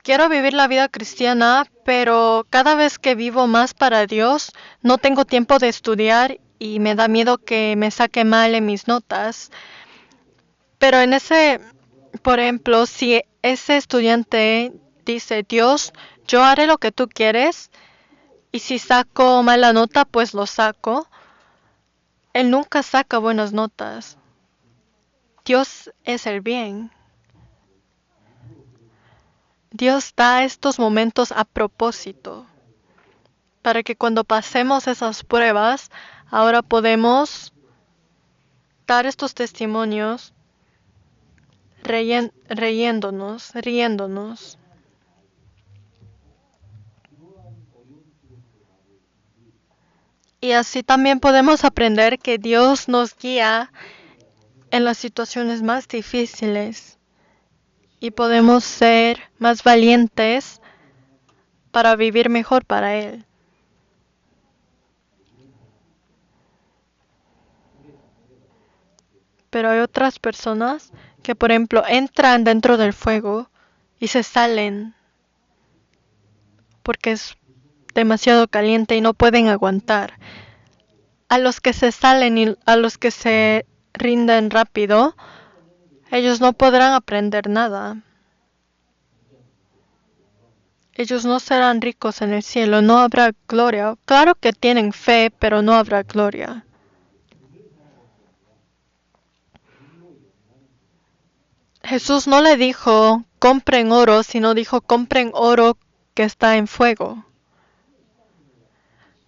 quiero vivir la vida cristiana, pero cada vez que vivo más para Dios, no tengo tiempo de estudiar y me da miedo que me saque mal en mis notas. Pero por ejemplo, si ese estudiante dice, Dios, yo haré lo que tú quieres, y si saco mala nota, pues lo saco, él nunca saca buenas notas. Dios es el bien. Dios da estos momentos a propósito, para que cuando pasemos esas pruebas, ahora podemos dar estos testimonios riéndonos. Y así también podemos aprender que Dios nos guía en las situaciones más difíciles y podemos ser más valientes para vivir mejor para Él. Pero hay otras personas que, por ejemplo, entran dentro del fuego y se salen porque es demasiado caliente y no pueden aguantar. A los que se salen y a los que se rinden rápido, ellos no podrán aprender nada. Ellos no serán ricos en el cielo, no habrá gloria. Claro que tienen fe, pero no habrá gloria. Jesús no le dijo, compren oro, sino dijo, compren oro que está en fuego.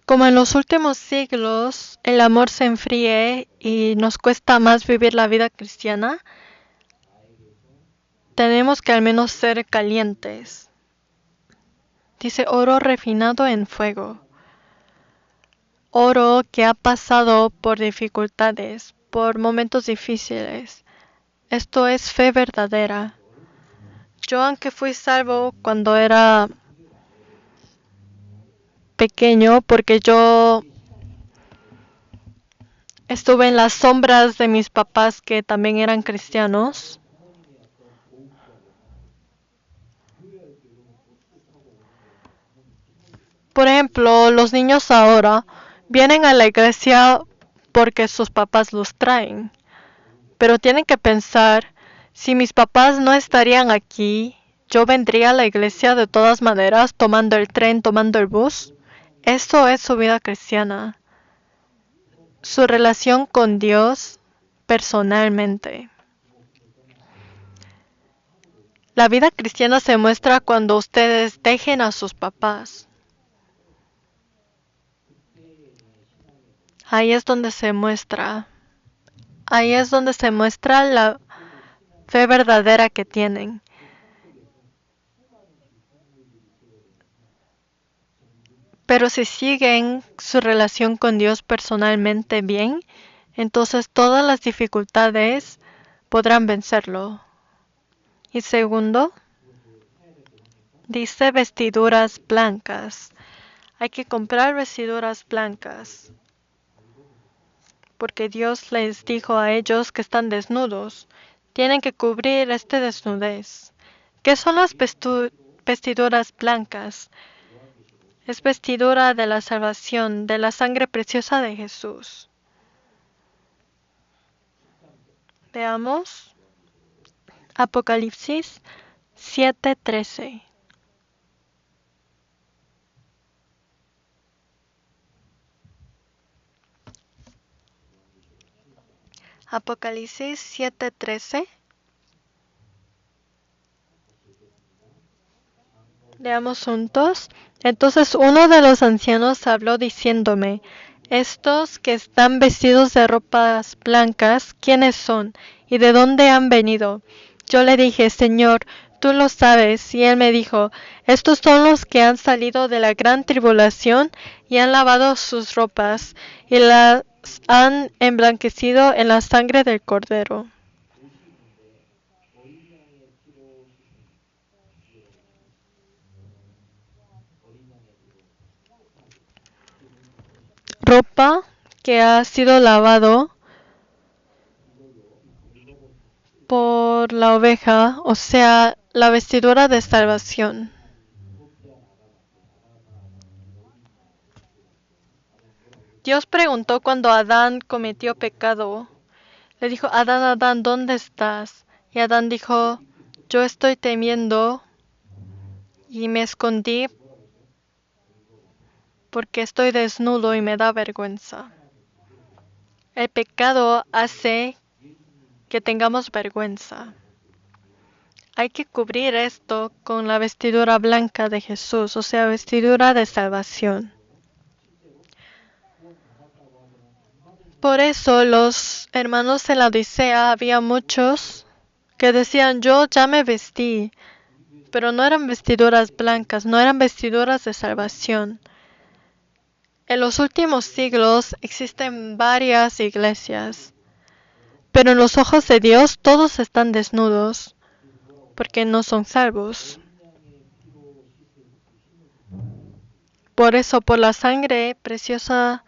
Como en los últimos siglos el amor se enfríe y nos cuesta más vivir la vida cristiana, tenemos que al menos ser calientes. Dice oro refinado en fuego. Oro que ha pasado por dificultades, por momentos difíciles. Esto es fe verdadera. Yo, aunque fui salvo cuando era pequeño, porque yo estuve en las sombras de mis papás que también eran cristianos. Por ejemplo, los niños ahora vienen a la iglesia porque sus papás los traen. Pero tienen que pensar, si mis papás no estarían aquí, yo vendría a la iglesia de todas maneras, tomando el tren, tomando el bus. Eso es su vida cristiana. Su relación con Dios personalmente. La vida cristiana se muestra cuando ustedes dejen a sus papás. Ahí es donde se muestra. Ahí es donde se muestra la fe verdadera que tienen. Pero si siguen su relación con Dios personalmente bien, entonces todas las dificultades podrán vencerlo. Y segundo, dice vestiduras blancas. Hay que comprar vestiduras blancas. Porque Dios les dijo a ellos que están desnudos. Tienen que cubrir esta desnudez. ¿Qué son las vestiduras blancas? Es vestidura de la salvación, de la sangre preciosa de Jesús. Veamos Apocalipsis 7:13. Apocalipsis 7:13. Leamos juntos. Entonces uno de los ancianos habló diciéndome, estos que están vestidos de ropas blancas, ¿quiénes son? ¿Y de dónde han venido? Yo le dije, Señor, tú lo sabes. Y él me dijo, estos son los que han salido de la gran tribulación y han lavado sus ropas y las han emblanquecido en la sangre del Cordero. Ropa que ha sido lavado por la oveja, o sea, la vestidura de salvación. Dios preguntó cuando Adán cometió pecado. Le dijo, Adán, Adán, ¿dónde estás? Y Adán dijo, yo estoy temiendo y me escondí porque estoy desnudo y me da vergüenza. El pecado hace que tengamos vergüenza. Hay que cubrir esto con la vestidura blanca de Jesús, o sea, vestidura de salvación. Por eso los hermanos en la Odisea había muchos que decían, yo ya me vestí, pero no eran vestiduras blancas, no eran vestiduras de salvación. En los últimos siglos existen varias iglesias Pero en los ojos de Dios todos están desnudos, porque no son salvos. Por eso, por la sangre preciosa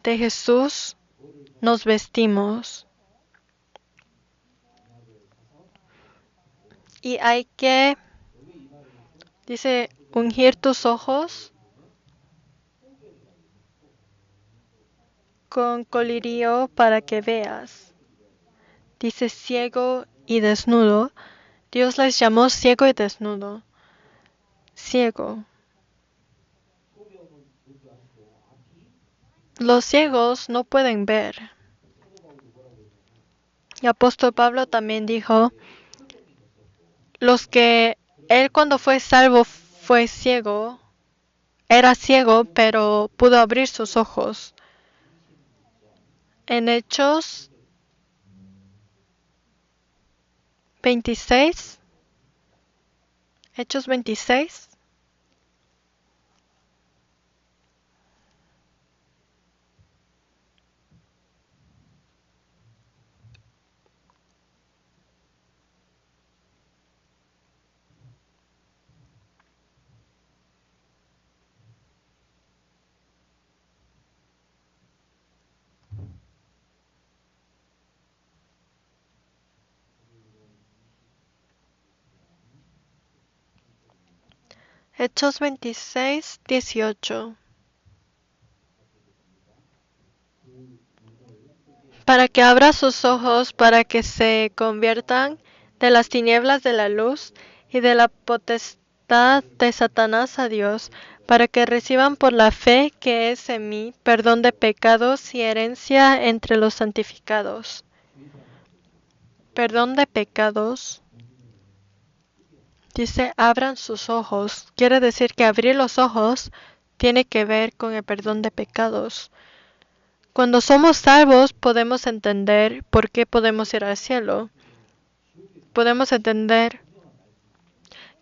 de Jesús, nos vestimos. Y hay que, dice, ungir tus ojos con colirio para que veas. Dice ciego y desnudo. Dios les llamó ciego y desnudo. Ciego. Los ciegos no pueden ver. Y apóstol Pablo también dijo, los que él cuando fue salvo fue ciego, era ciego, pero pudo abrir sus ojos. En Hechos 26, Hechos 26, Hechos 26, 18. Para que abra sus ojos, para que se conviertan de las tinieblas de la luz y de la potestad de Satanás a Dios, para que reciban por la fe que es en mí perdón de pecados y herencia entre los santificados. Perdón de pecados. Dice, abran sus ojos. Quiere decir que abrir los ojos tiene que ver con el perdón de pecados. Cuando somos salvos podemos entender por qué podemos ir al cielo. Podemos entender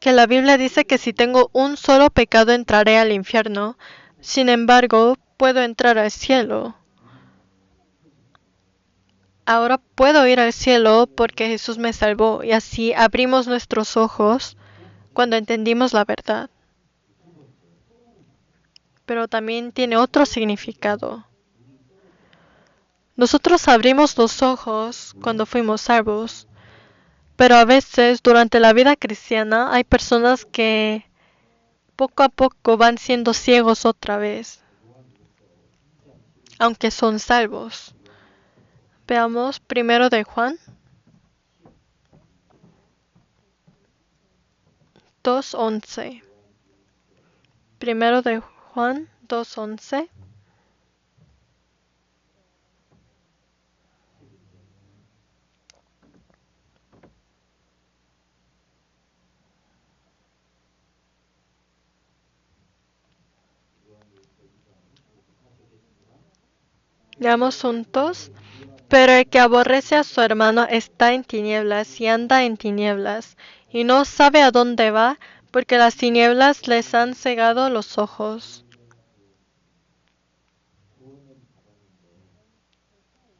que la Biblia dice que si tengo un solo pecado entraré al infierno. Sin embargo, puedo entrar al cielo. Ahora puedo ir al cielo porque Jesús me salvó y así abrimos nuestros ojos cuando entendimos la verdad. Pero también tiene otro significado. Nosotros abrimos los ojos cuando fuimos salvos, pero a veces durante la vida cristiana hay personas que poco a poco van siendo ciegos otra vez, aunque son salvos. Veamos primero de Juan 2:11. Primero de Juan 2:11. Leamos juntos. Pero el que aborrece a su hermano está en tinieblas y anda en tinieblas, y no sabe a dónde va, porque las tinieblas les han cegado los ojos.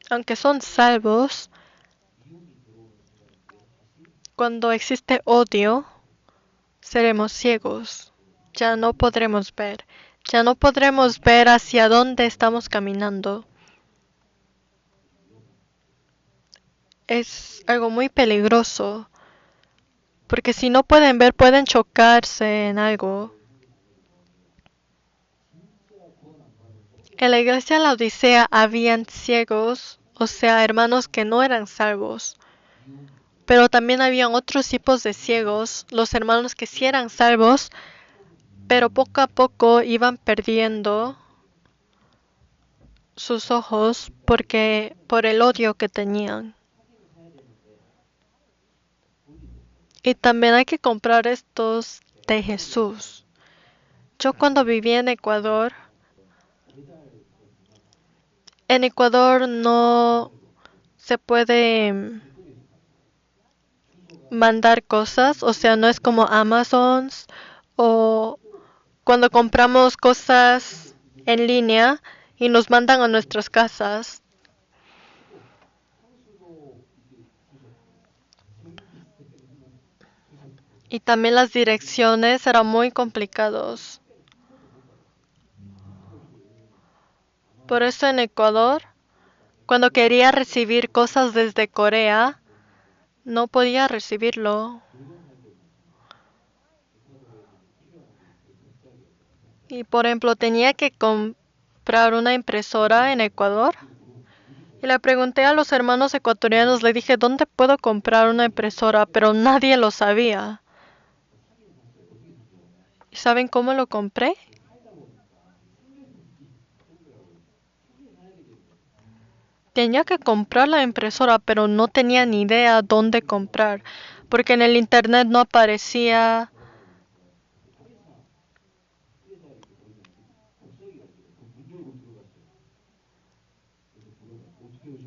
Aunque son salvos, cuando existe odio, seremos ciegos. Ya no podremos ver. Ya no podremos ver hacia dónde estamos caminando. Es algo muy peligroso, porque si no pueden ver, pueden chocarse en algo. En la iglesia de la Odisea habían ciegos, o sea, hermanos que no eran salvos. Pero también habían otros tipos de ciegos, los hermanos que sí eran salvos, pero poco a poco iban perdiendo sus ojos porque por el odio que tenían. Y también hay que comprar estos de Jesús. Yo cuando vivía en Ecuador no se puede mandar cosas, o sea, no es como Amazon o cuando compramos cosas en línea y nos mandan a nuestras casas. Y también las direcciones eran muy complicados. Por eso en Ecuador, cuando quería recibir cosas desde Corea, no podía recibirlo. Y por ejemplo, tenía que comprar una impresora en Ecuador. Y le pregunté a los hermanos ecuatorianos, le dije, ¿dónde puedo comprar una impresora? Pero nadie lo sabía. ¿Y saben cómo lo compré? Tenía que comprar la impresora, pero no tenía ni idea dónde comprar, porque en el internet no aparecía.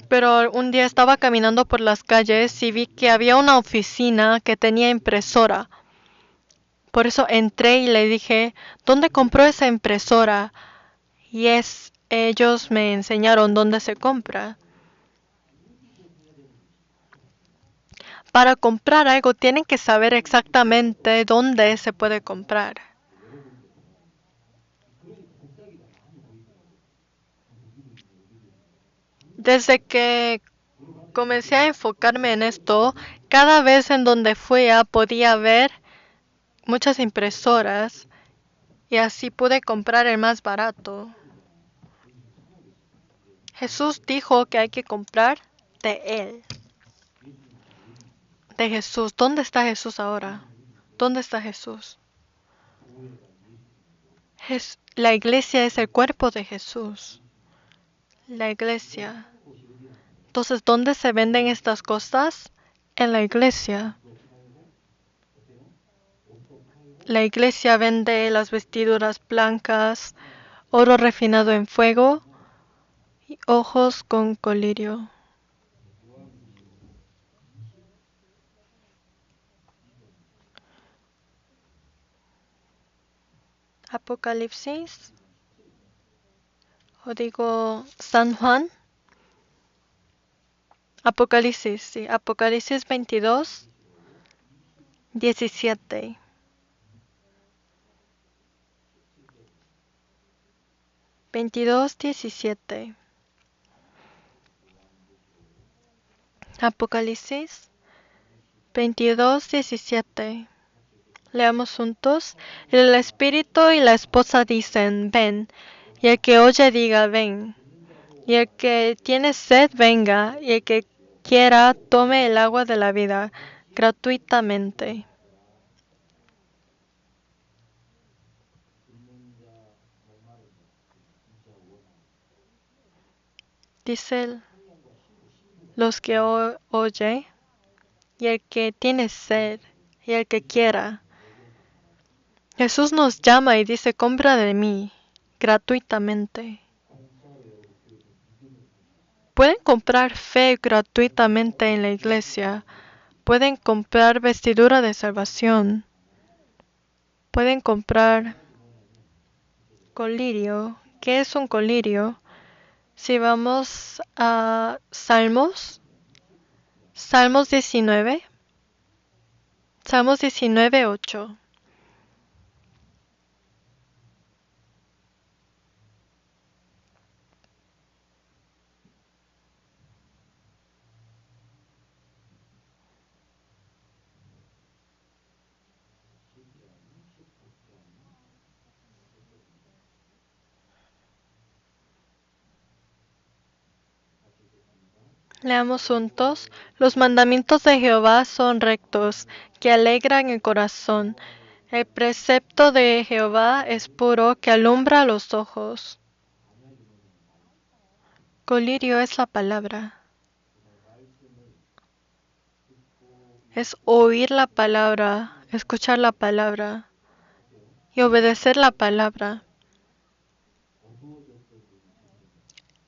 Pero un día estaba caminando por las calles y vi que había una oficina que tenía impresora. Por eso entré y le dije, ¿dónde compró esa impresora? Y ellos me enseñaron dónde se compra. Para comprar algo tienen que saber exactamente dónde se puede comprar. Desde que comencé a enfocarme en esto, cada vez en donde fuera podía ver muchas impresoras y así pude comprar el más barato. Jesús dijo que hay que comprar de Él, de Jesús. ¿Dónde está Jesús ahora? ¿Dónde está Jesús? La iglesia es el cuerpo de Jesús. La iglesia. Entonces, ¿dónde se venden estas cosas? En la iglesia. La iglesia vende las vestiduras blancas, oro refinado en fuego y ojos con colirio. Apocalipsis, o digo San Juan. Apocalipsis, sí, Apocalipsis 22, 17. Apocalipsis 22, 17. Leamos juntos. El espíritu y la esposa dicen, ven. Y el que oye diga, ven. Y el que tiene sed, venga. Y el que quiera, tome el agua de la vida gratuitamente. Dice los que oye, y el que tiene sed, y el que quiera. Jesús nos llama y dice, compra de mí gratuitamente. Pueden comprar fe gratuitamente en la iglesia. Pueden comprar vestidura de salvación. Pueden comprar colirio. ¿Qué es un colirio? Si vamos a Salmos 19, Salmos 19, 8. Leamos juntos. Los mandamientos de Jehová son rectos, que alegran el corazón. El precepto de Jehová es puro, que alumbra los ojos. Colirio es la palabra. Es oír la palabra, escuchar la palabra y obedecer la palabra.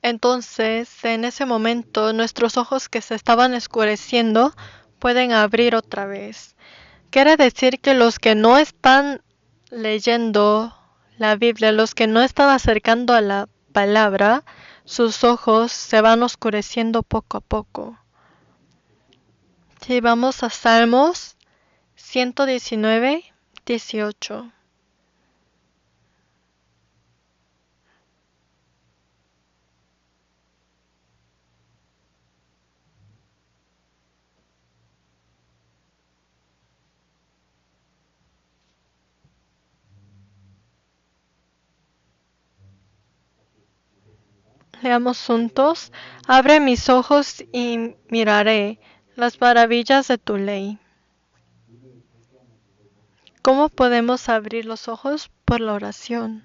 Entonces, en ese momento, nuestros ojos que se estaban oscureciendo pueden abrir otra vez. Quiere decir que los que no están leyendo la Biblia, los que no están acercando a la palabra, sus ojos se van oscureciendo poco a poco. Si vamos a Salmos 119:18. Leamos juntos. Abre mis ojos y miraré las maravillas de tu ley. ¿Cómo podemos abrir los ojos? Por la oración.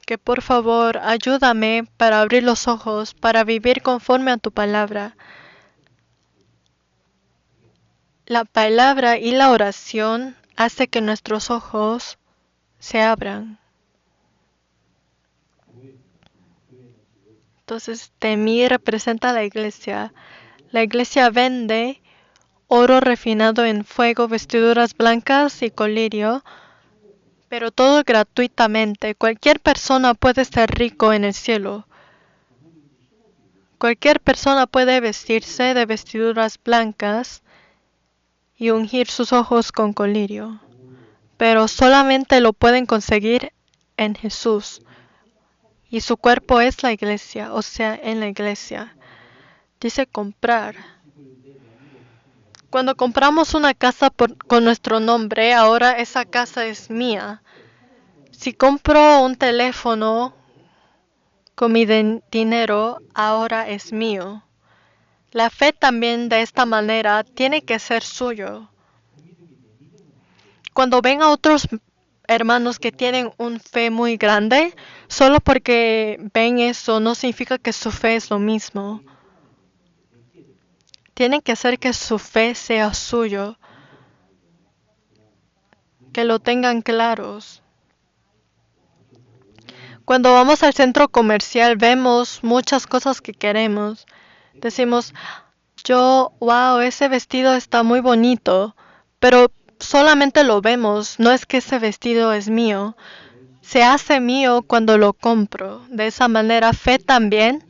Que por favor ayúdame para abrir los ojos, para vivir conforme a tu palabra. La palabra y la oración hace que nuestros ojos se abran. Entonces, Temí representa la iglesia. La iglesia vende oro refinado en fuego, vestiduras blancas y colirio, pero todo gratuitamente. Cualquier persona puede ser rico en el cielo. Cualquier persona puede vestirse de vestiduras blancas y ungir sus ojos con colirio, pero solamente lo pueden conseguir en Jesús. Y su cuerpo es la iglesia, o sea, en la iglesia. Dice comprar. Cuando compramos una casa con nuestro nombre, ahora esa casa es mía. Si compro un teléfono con mi dinero, ahora es mío. La fe también de esta manera tiene que ser suyo. Cuando ven a otros hermanos que tienen una fe muy grande, solo porque ven eso no significa que su fe es lo mismo. Tienen que hacer que su fe sea suyo, que lo tengan claros. Cuando vamos al centro comercial vemos muchas cosas que queremos. Decimos, wow, ese vestido está muy bonito, pero solamente lo vemos, no es que ese vestido es mío. Se hace mío cuando lo compro. De esa manera, fe también.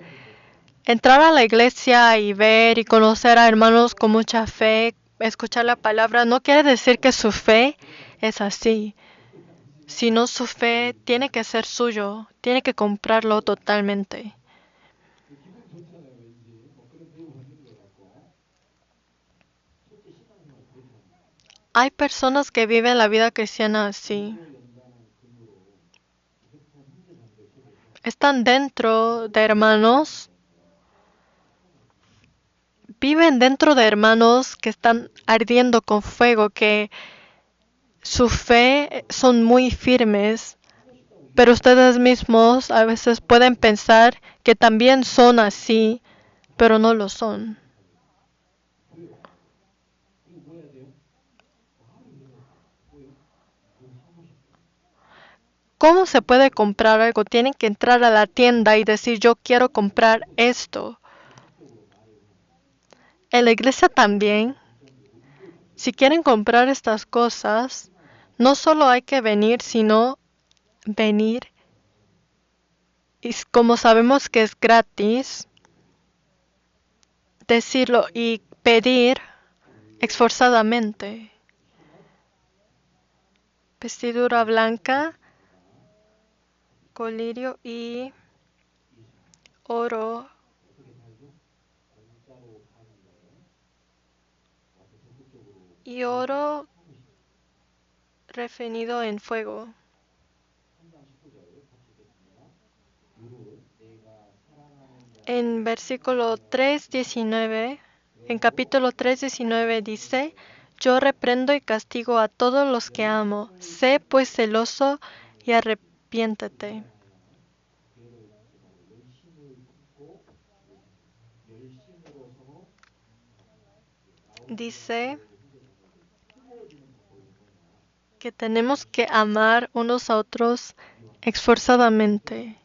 Entrar a la iglesia y ver y conocer a hermanos con mucha fe, escuchar la palabra, no quiere decir que su fe es así. Sino su fe tiene que ser suyo, tiene que comprarlo totalmente. Hay personas que viven la vida cristiana así. Están dentro de hermanos, viven dentro de hermanos que están ardiendo con fuego, que su fe son muy firmes, pero ustedes mismos a veces pueden pensar que también son así, pero no lo son. ¿Cómo se puede comprar algo? Tienen que entrar a la tienda y decir yo quiero comprar esto. En la iglesia también, si quieren comprar estas cosas, no solo hay que venir, sino venir. Y como sabemos que es gratis, decirlo y pedir esforzadamente. Vestidura blanca, colirio y oro. Y oro refinido en fuego. En versículo 3:19, en capítulo 3:19 dice, yo reprendo y castigo a todos los que amo. Sé pues celoso y arrepiéntete. Dice que tenemos que amar unos a otros esforzadamente,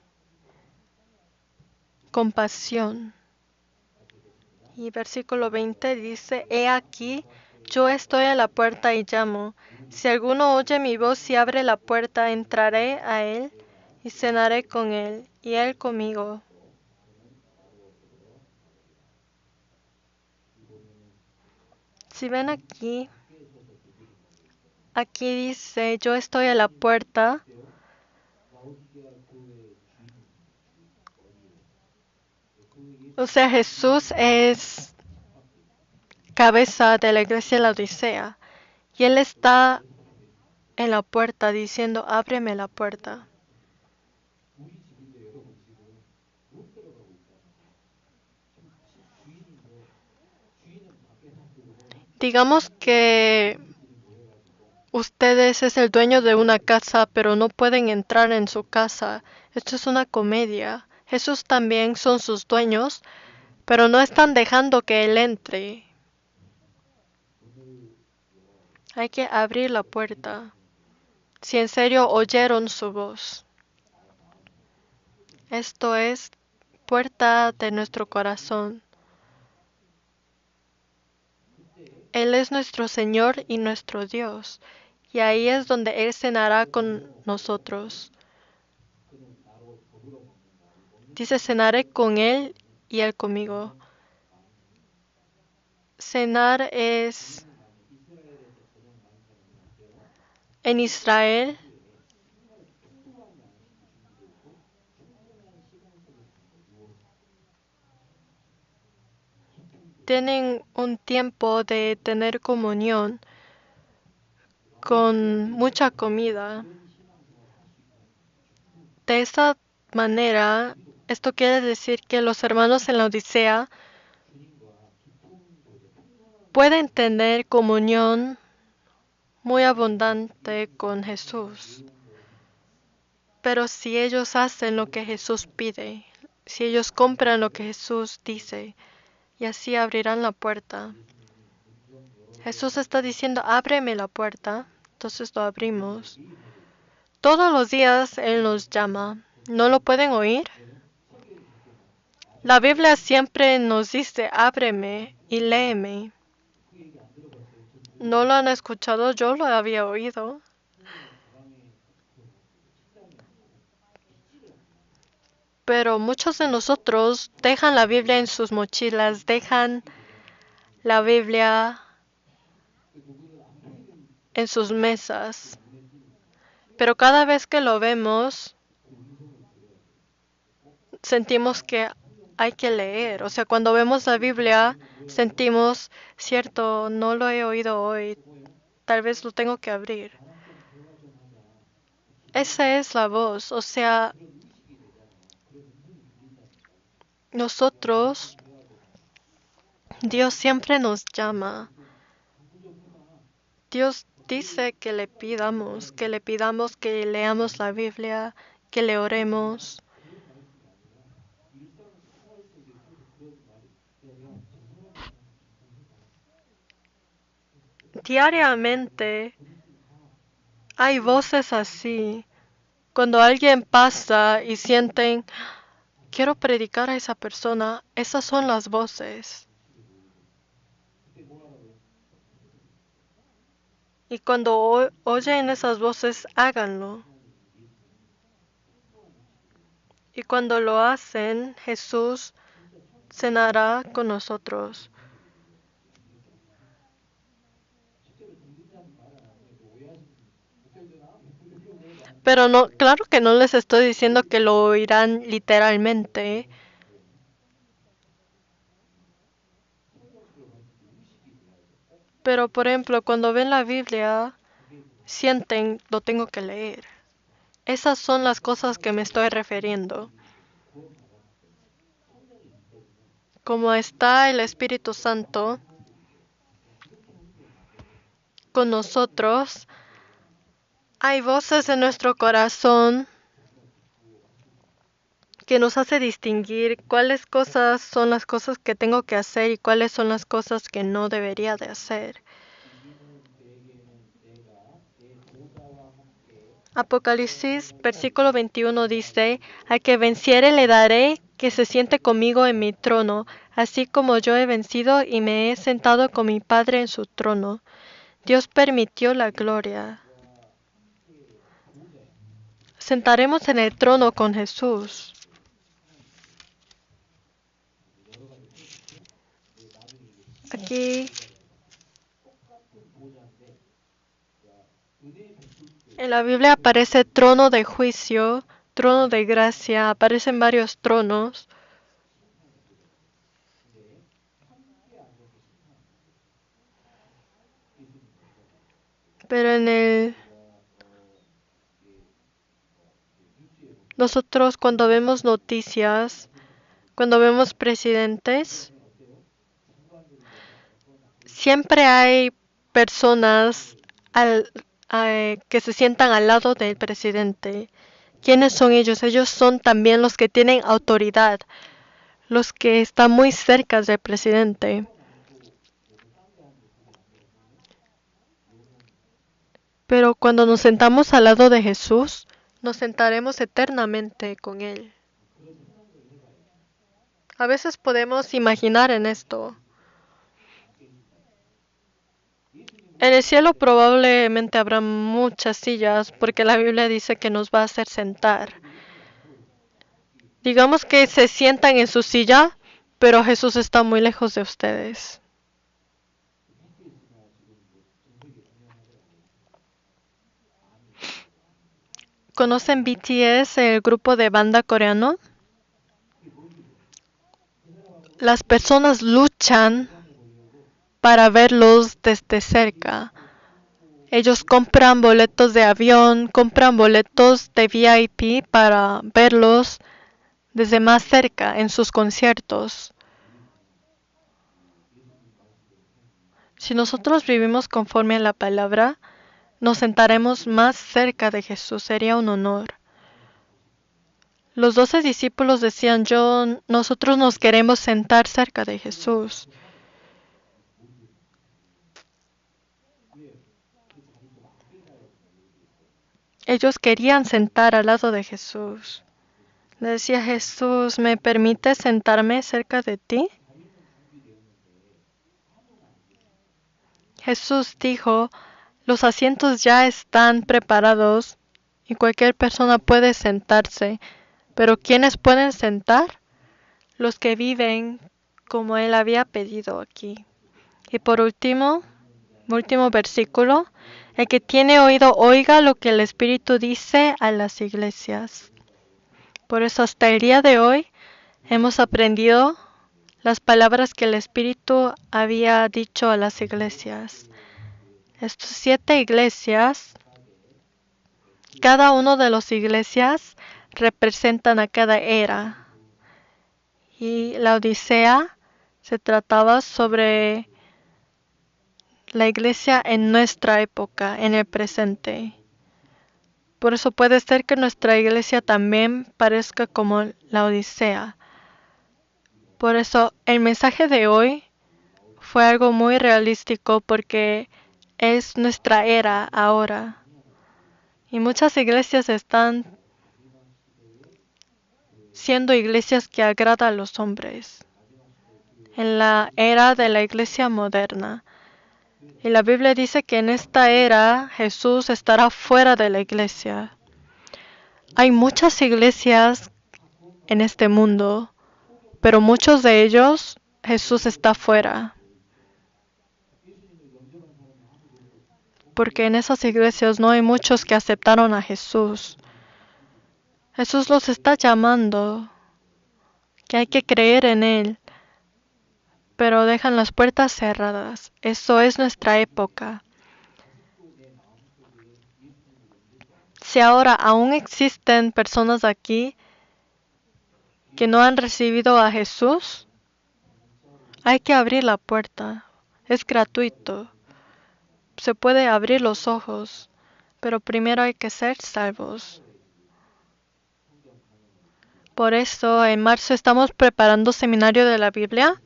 con pasión. Y versículo 20 dice, he aquí, yo estoy a la puerta y llamo. Si alguno oye mi voz y abre la puerta, entraré a él y cenaré con él y él conmigo. Si ven aquí dice, yo estoy a la puerta. O sea, Jesús es cabeza de la iglesia de la Odisea. Y Él está en la puerta diciendo, ábreme la puerta. Digamos que ustedes es el dueño de una casa, pero no pueden entrar en su casa. Esto es una comedia. Jesús también son sus dueños, pero no están dejando que Él entre. Hay que abrir la puerta. Si en serio oyeron su voz. Esto es puerta de nuestro corazón. Él es nuestro Señor y nuestro Dios. Y ahí es donde Él cenará con nosotros. Dice, cenaré con Él y Él conmigo. Cenar es en Israel. Tienen un tiempo de tener comunión con mucha comida. De esa manera, esto quiere decir que los hermanos en la Odisea pueden tener comunión muy abundante con Jesús. Pero si ellos hacen lo que Jesús pide, si ellos compran lo que Jesús dice, y así abrirán la puerta. Jesús está diciendo, ábreme la puerta, entonces lo abrimos. Todos los días Él nos llama. ¿No lo pueden oír? La Biblia siempre nos dice, ábreme y léeme. ¿No lo han escuchado? Yo lo había oído. Pero muchos de nosotros dejan la Biblia en sus mochilas, dejan la Biblia en sus mesas. Pero cada vez que lo vemos, sentimos que hay que leer. O sea, cuando vemos la Biblia, sentimos, cierto, no lo he oído hoy, tal vez lo tengo que abrir. Esa es la voz. O sea, nosotros, Dios siempre nos llama. Dios dice que le pidamos, que leamos la Biblia, que le oremos. Diariamente hay voces así. Cuando alguien pasa y sienten, quiero predicar a esa persona, esas son las voces. Y cuando oyen esas voces, háganlo. Y cuando lo hacen, Jesús cenará con nosotros. Pero no, claro que no les estoy diciendo que lo oirán literalmente. Pero por ejemplo, cuando ven la Biblia, sienten, lo tengo que leer. Esas son las cosas que me estoy refiriendo. Como está el Espíritu Santo con nosotros, hay voces en nuestro corazón que nos hace distinguir cuáles cosas son las cosas que tengo que hacer y cuáles son las cosas que no debería de hacer. Apocalipsis, versículo 21 dice, al que venciere le daré que se siente conmigo en mi trono, así como yo he vencido y me he sentado con mi Padre en su trono. Dios permitió la gloria. Sentaremos en el trono con Jesús. Aquí En la Biblia aparece trono de juicio, trono de gracia, aparecen varios tronos, pero nosotros cuando vemos noticias, cuando vemos presidentes, siempre hay personas que se sientan al lado del presidente. ¿Quiénes son ellos? Ellos son también los que tienen autoridad, los que están muy cerca del presidente. Pero cuando nos sentamos al lado de Jesús, nos sentaremos eternamente con Él. A veces podemos imaginar en esto. En el cielo probablemente habrá muchas sillas porque la Biblia dice que nos va a hacer sentar. Digamos que se sientan en su silla, pero Jesús está muy lejos de ustedes. ¿Conocen BTS, el grupo de banda coreano? Las personas luchan para verlos desde cerca. Ellos compran boletos de avión, compran boletos de VIP para verlos desde más cerca en sus conciertos. Si nosotros vivimos conforme a la palabra, nos sentaremos más cerca de Jesús. Sería un honor. Los 12 discípulos decían, nosotros nos queremos sentar cerca de Jesús. Ellos querían sentar al lado de Jesús. Le decía Jesús, ¿me permites sentarme cerca de ti? Jesús dijo, los asientos ya están preparados y cualquier persona puede sentarse, pero ¿quiénes pueden sentar? Los que viven como Él había pedido aquí. Y por último versículo, el que tiene oído oiga lo que el Espíritu dice a las iglesias. Por eso hasta el día de hoy hemos aprendido las palabras que el Espíritu había dicho a las iglesias. Estas 7 iglesias, cada una de las iglesias representan a cada era. Y la Odisea se trataba sobre la iglesia en nuestra época, en el presente. Por eso puede ser que nuestra iglesia también parezca como la Odisea. Por eso el mensaje de hoy fue algo muy realístico porque es nuestra era ahora. Y muchas iglesias están siendo iglesias que agradan a los hombres. En la era de la iglesia moderna. Y la Biblia dice que en esta era Jesús estará fuera de la iglesia. Hay muchas iglesias en este mundo, pero muchos de ellos Jesús está fuera. Porque en esas iglesias no hay muchos que aceptaron a Jesús. Jesús los está llamando, que hay que creer en Él, pero dejan las puertas cerradas. Eso es nuestra época. Si ahora aún existen personas aquí que no han recibido a Jesús, hay que abrir la puerta. Es gratuito. Se puede abrir los ojos, pero primero hay que ser salvos. Por eso en marzo estamos preparando seminario de la Biblia.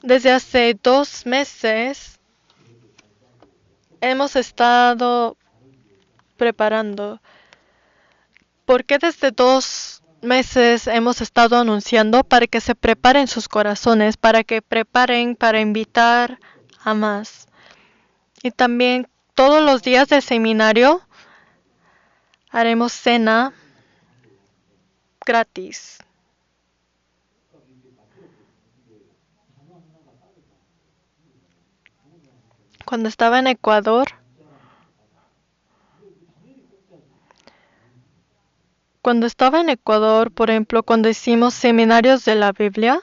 Desde hace 2 meses hemos estado preparando. ¿Por qué desde 2 meses hemos estado anunciando? Para que se preparen sus corazones, para que preparen para invitar a más. Y también todos los días del seminario haremos cena gratis. Cuando estaba en Ecuador, Cuando estaba en Ecuador, por ejemplo, cuando hicimos seminarios de la Biblia,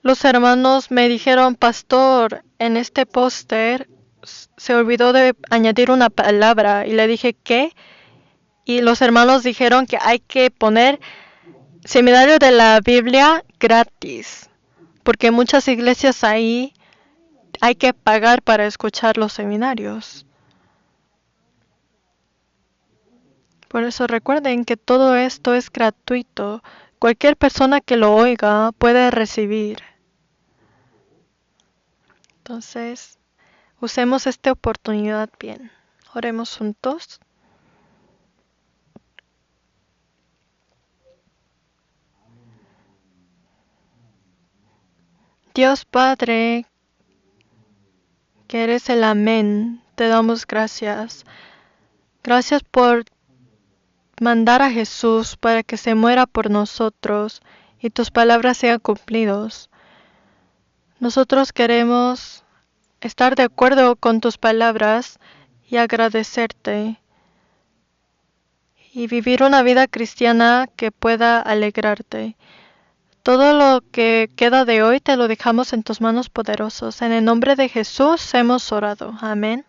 los hermanos me dijeron, pastor, en este póster se olvidó de añadir una palabra. Y le dije, ¿qué? Y los hermanos dijeron que hay que poner seminario de la Biblia gratis, porque muchas iglesias ahí hay que pagar para escuchar los seminarios. Por eso recuerden que todo esto es gratuito. Cualquier persona que lo oiga puede recibir. Entonces, usemos esta oportunidad bien. Oremos juntos. Dios Padre, que eres el amén, te damos gracias. Gracias por mandar a Jesús para que se muera por nosotros y tus palabras sean cumplidos. Nosotros queremos estar de acuerdo con tus palabras y agradecerte y vivir una vida cristiana que pueda alegrarte. Todo lo que queda de hoy te lo dejamos en tus manos poderosas. En el nombre de Jesús hemos orado. Amén.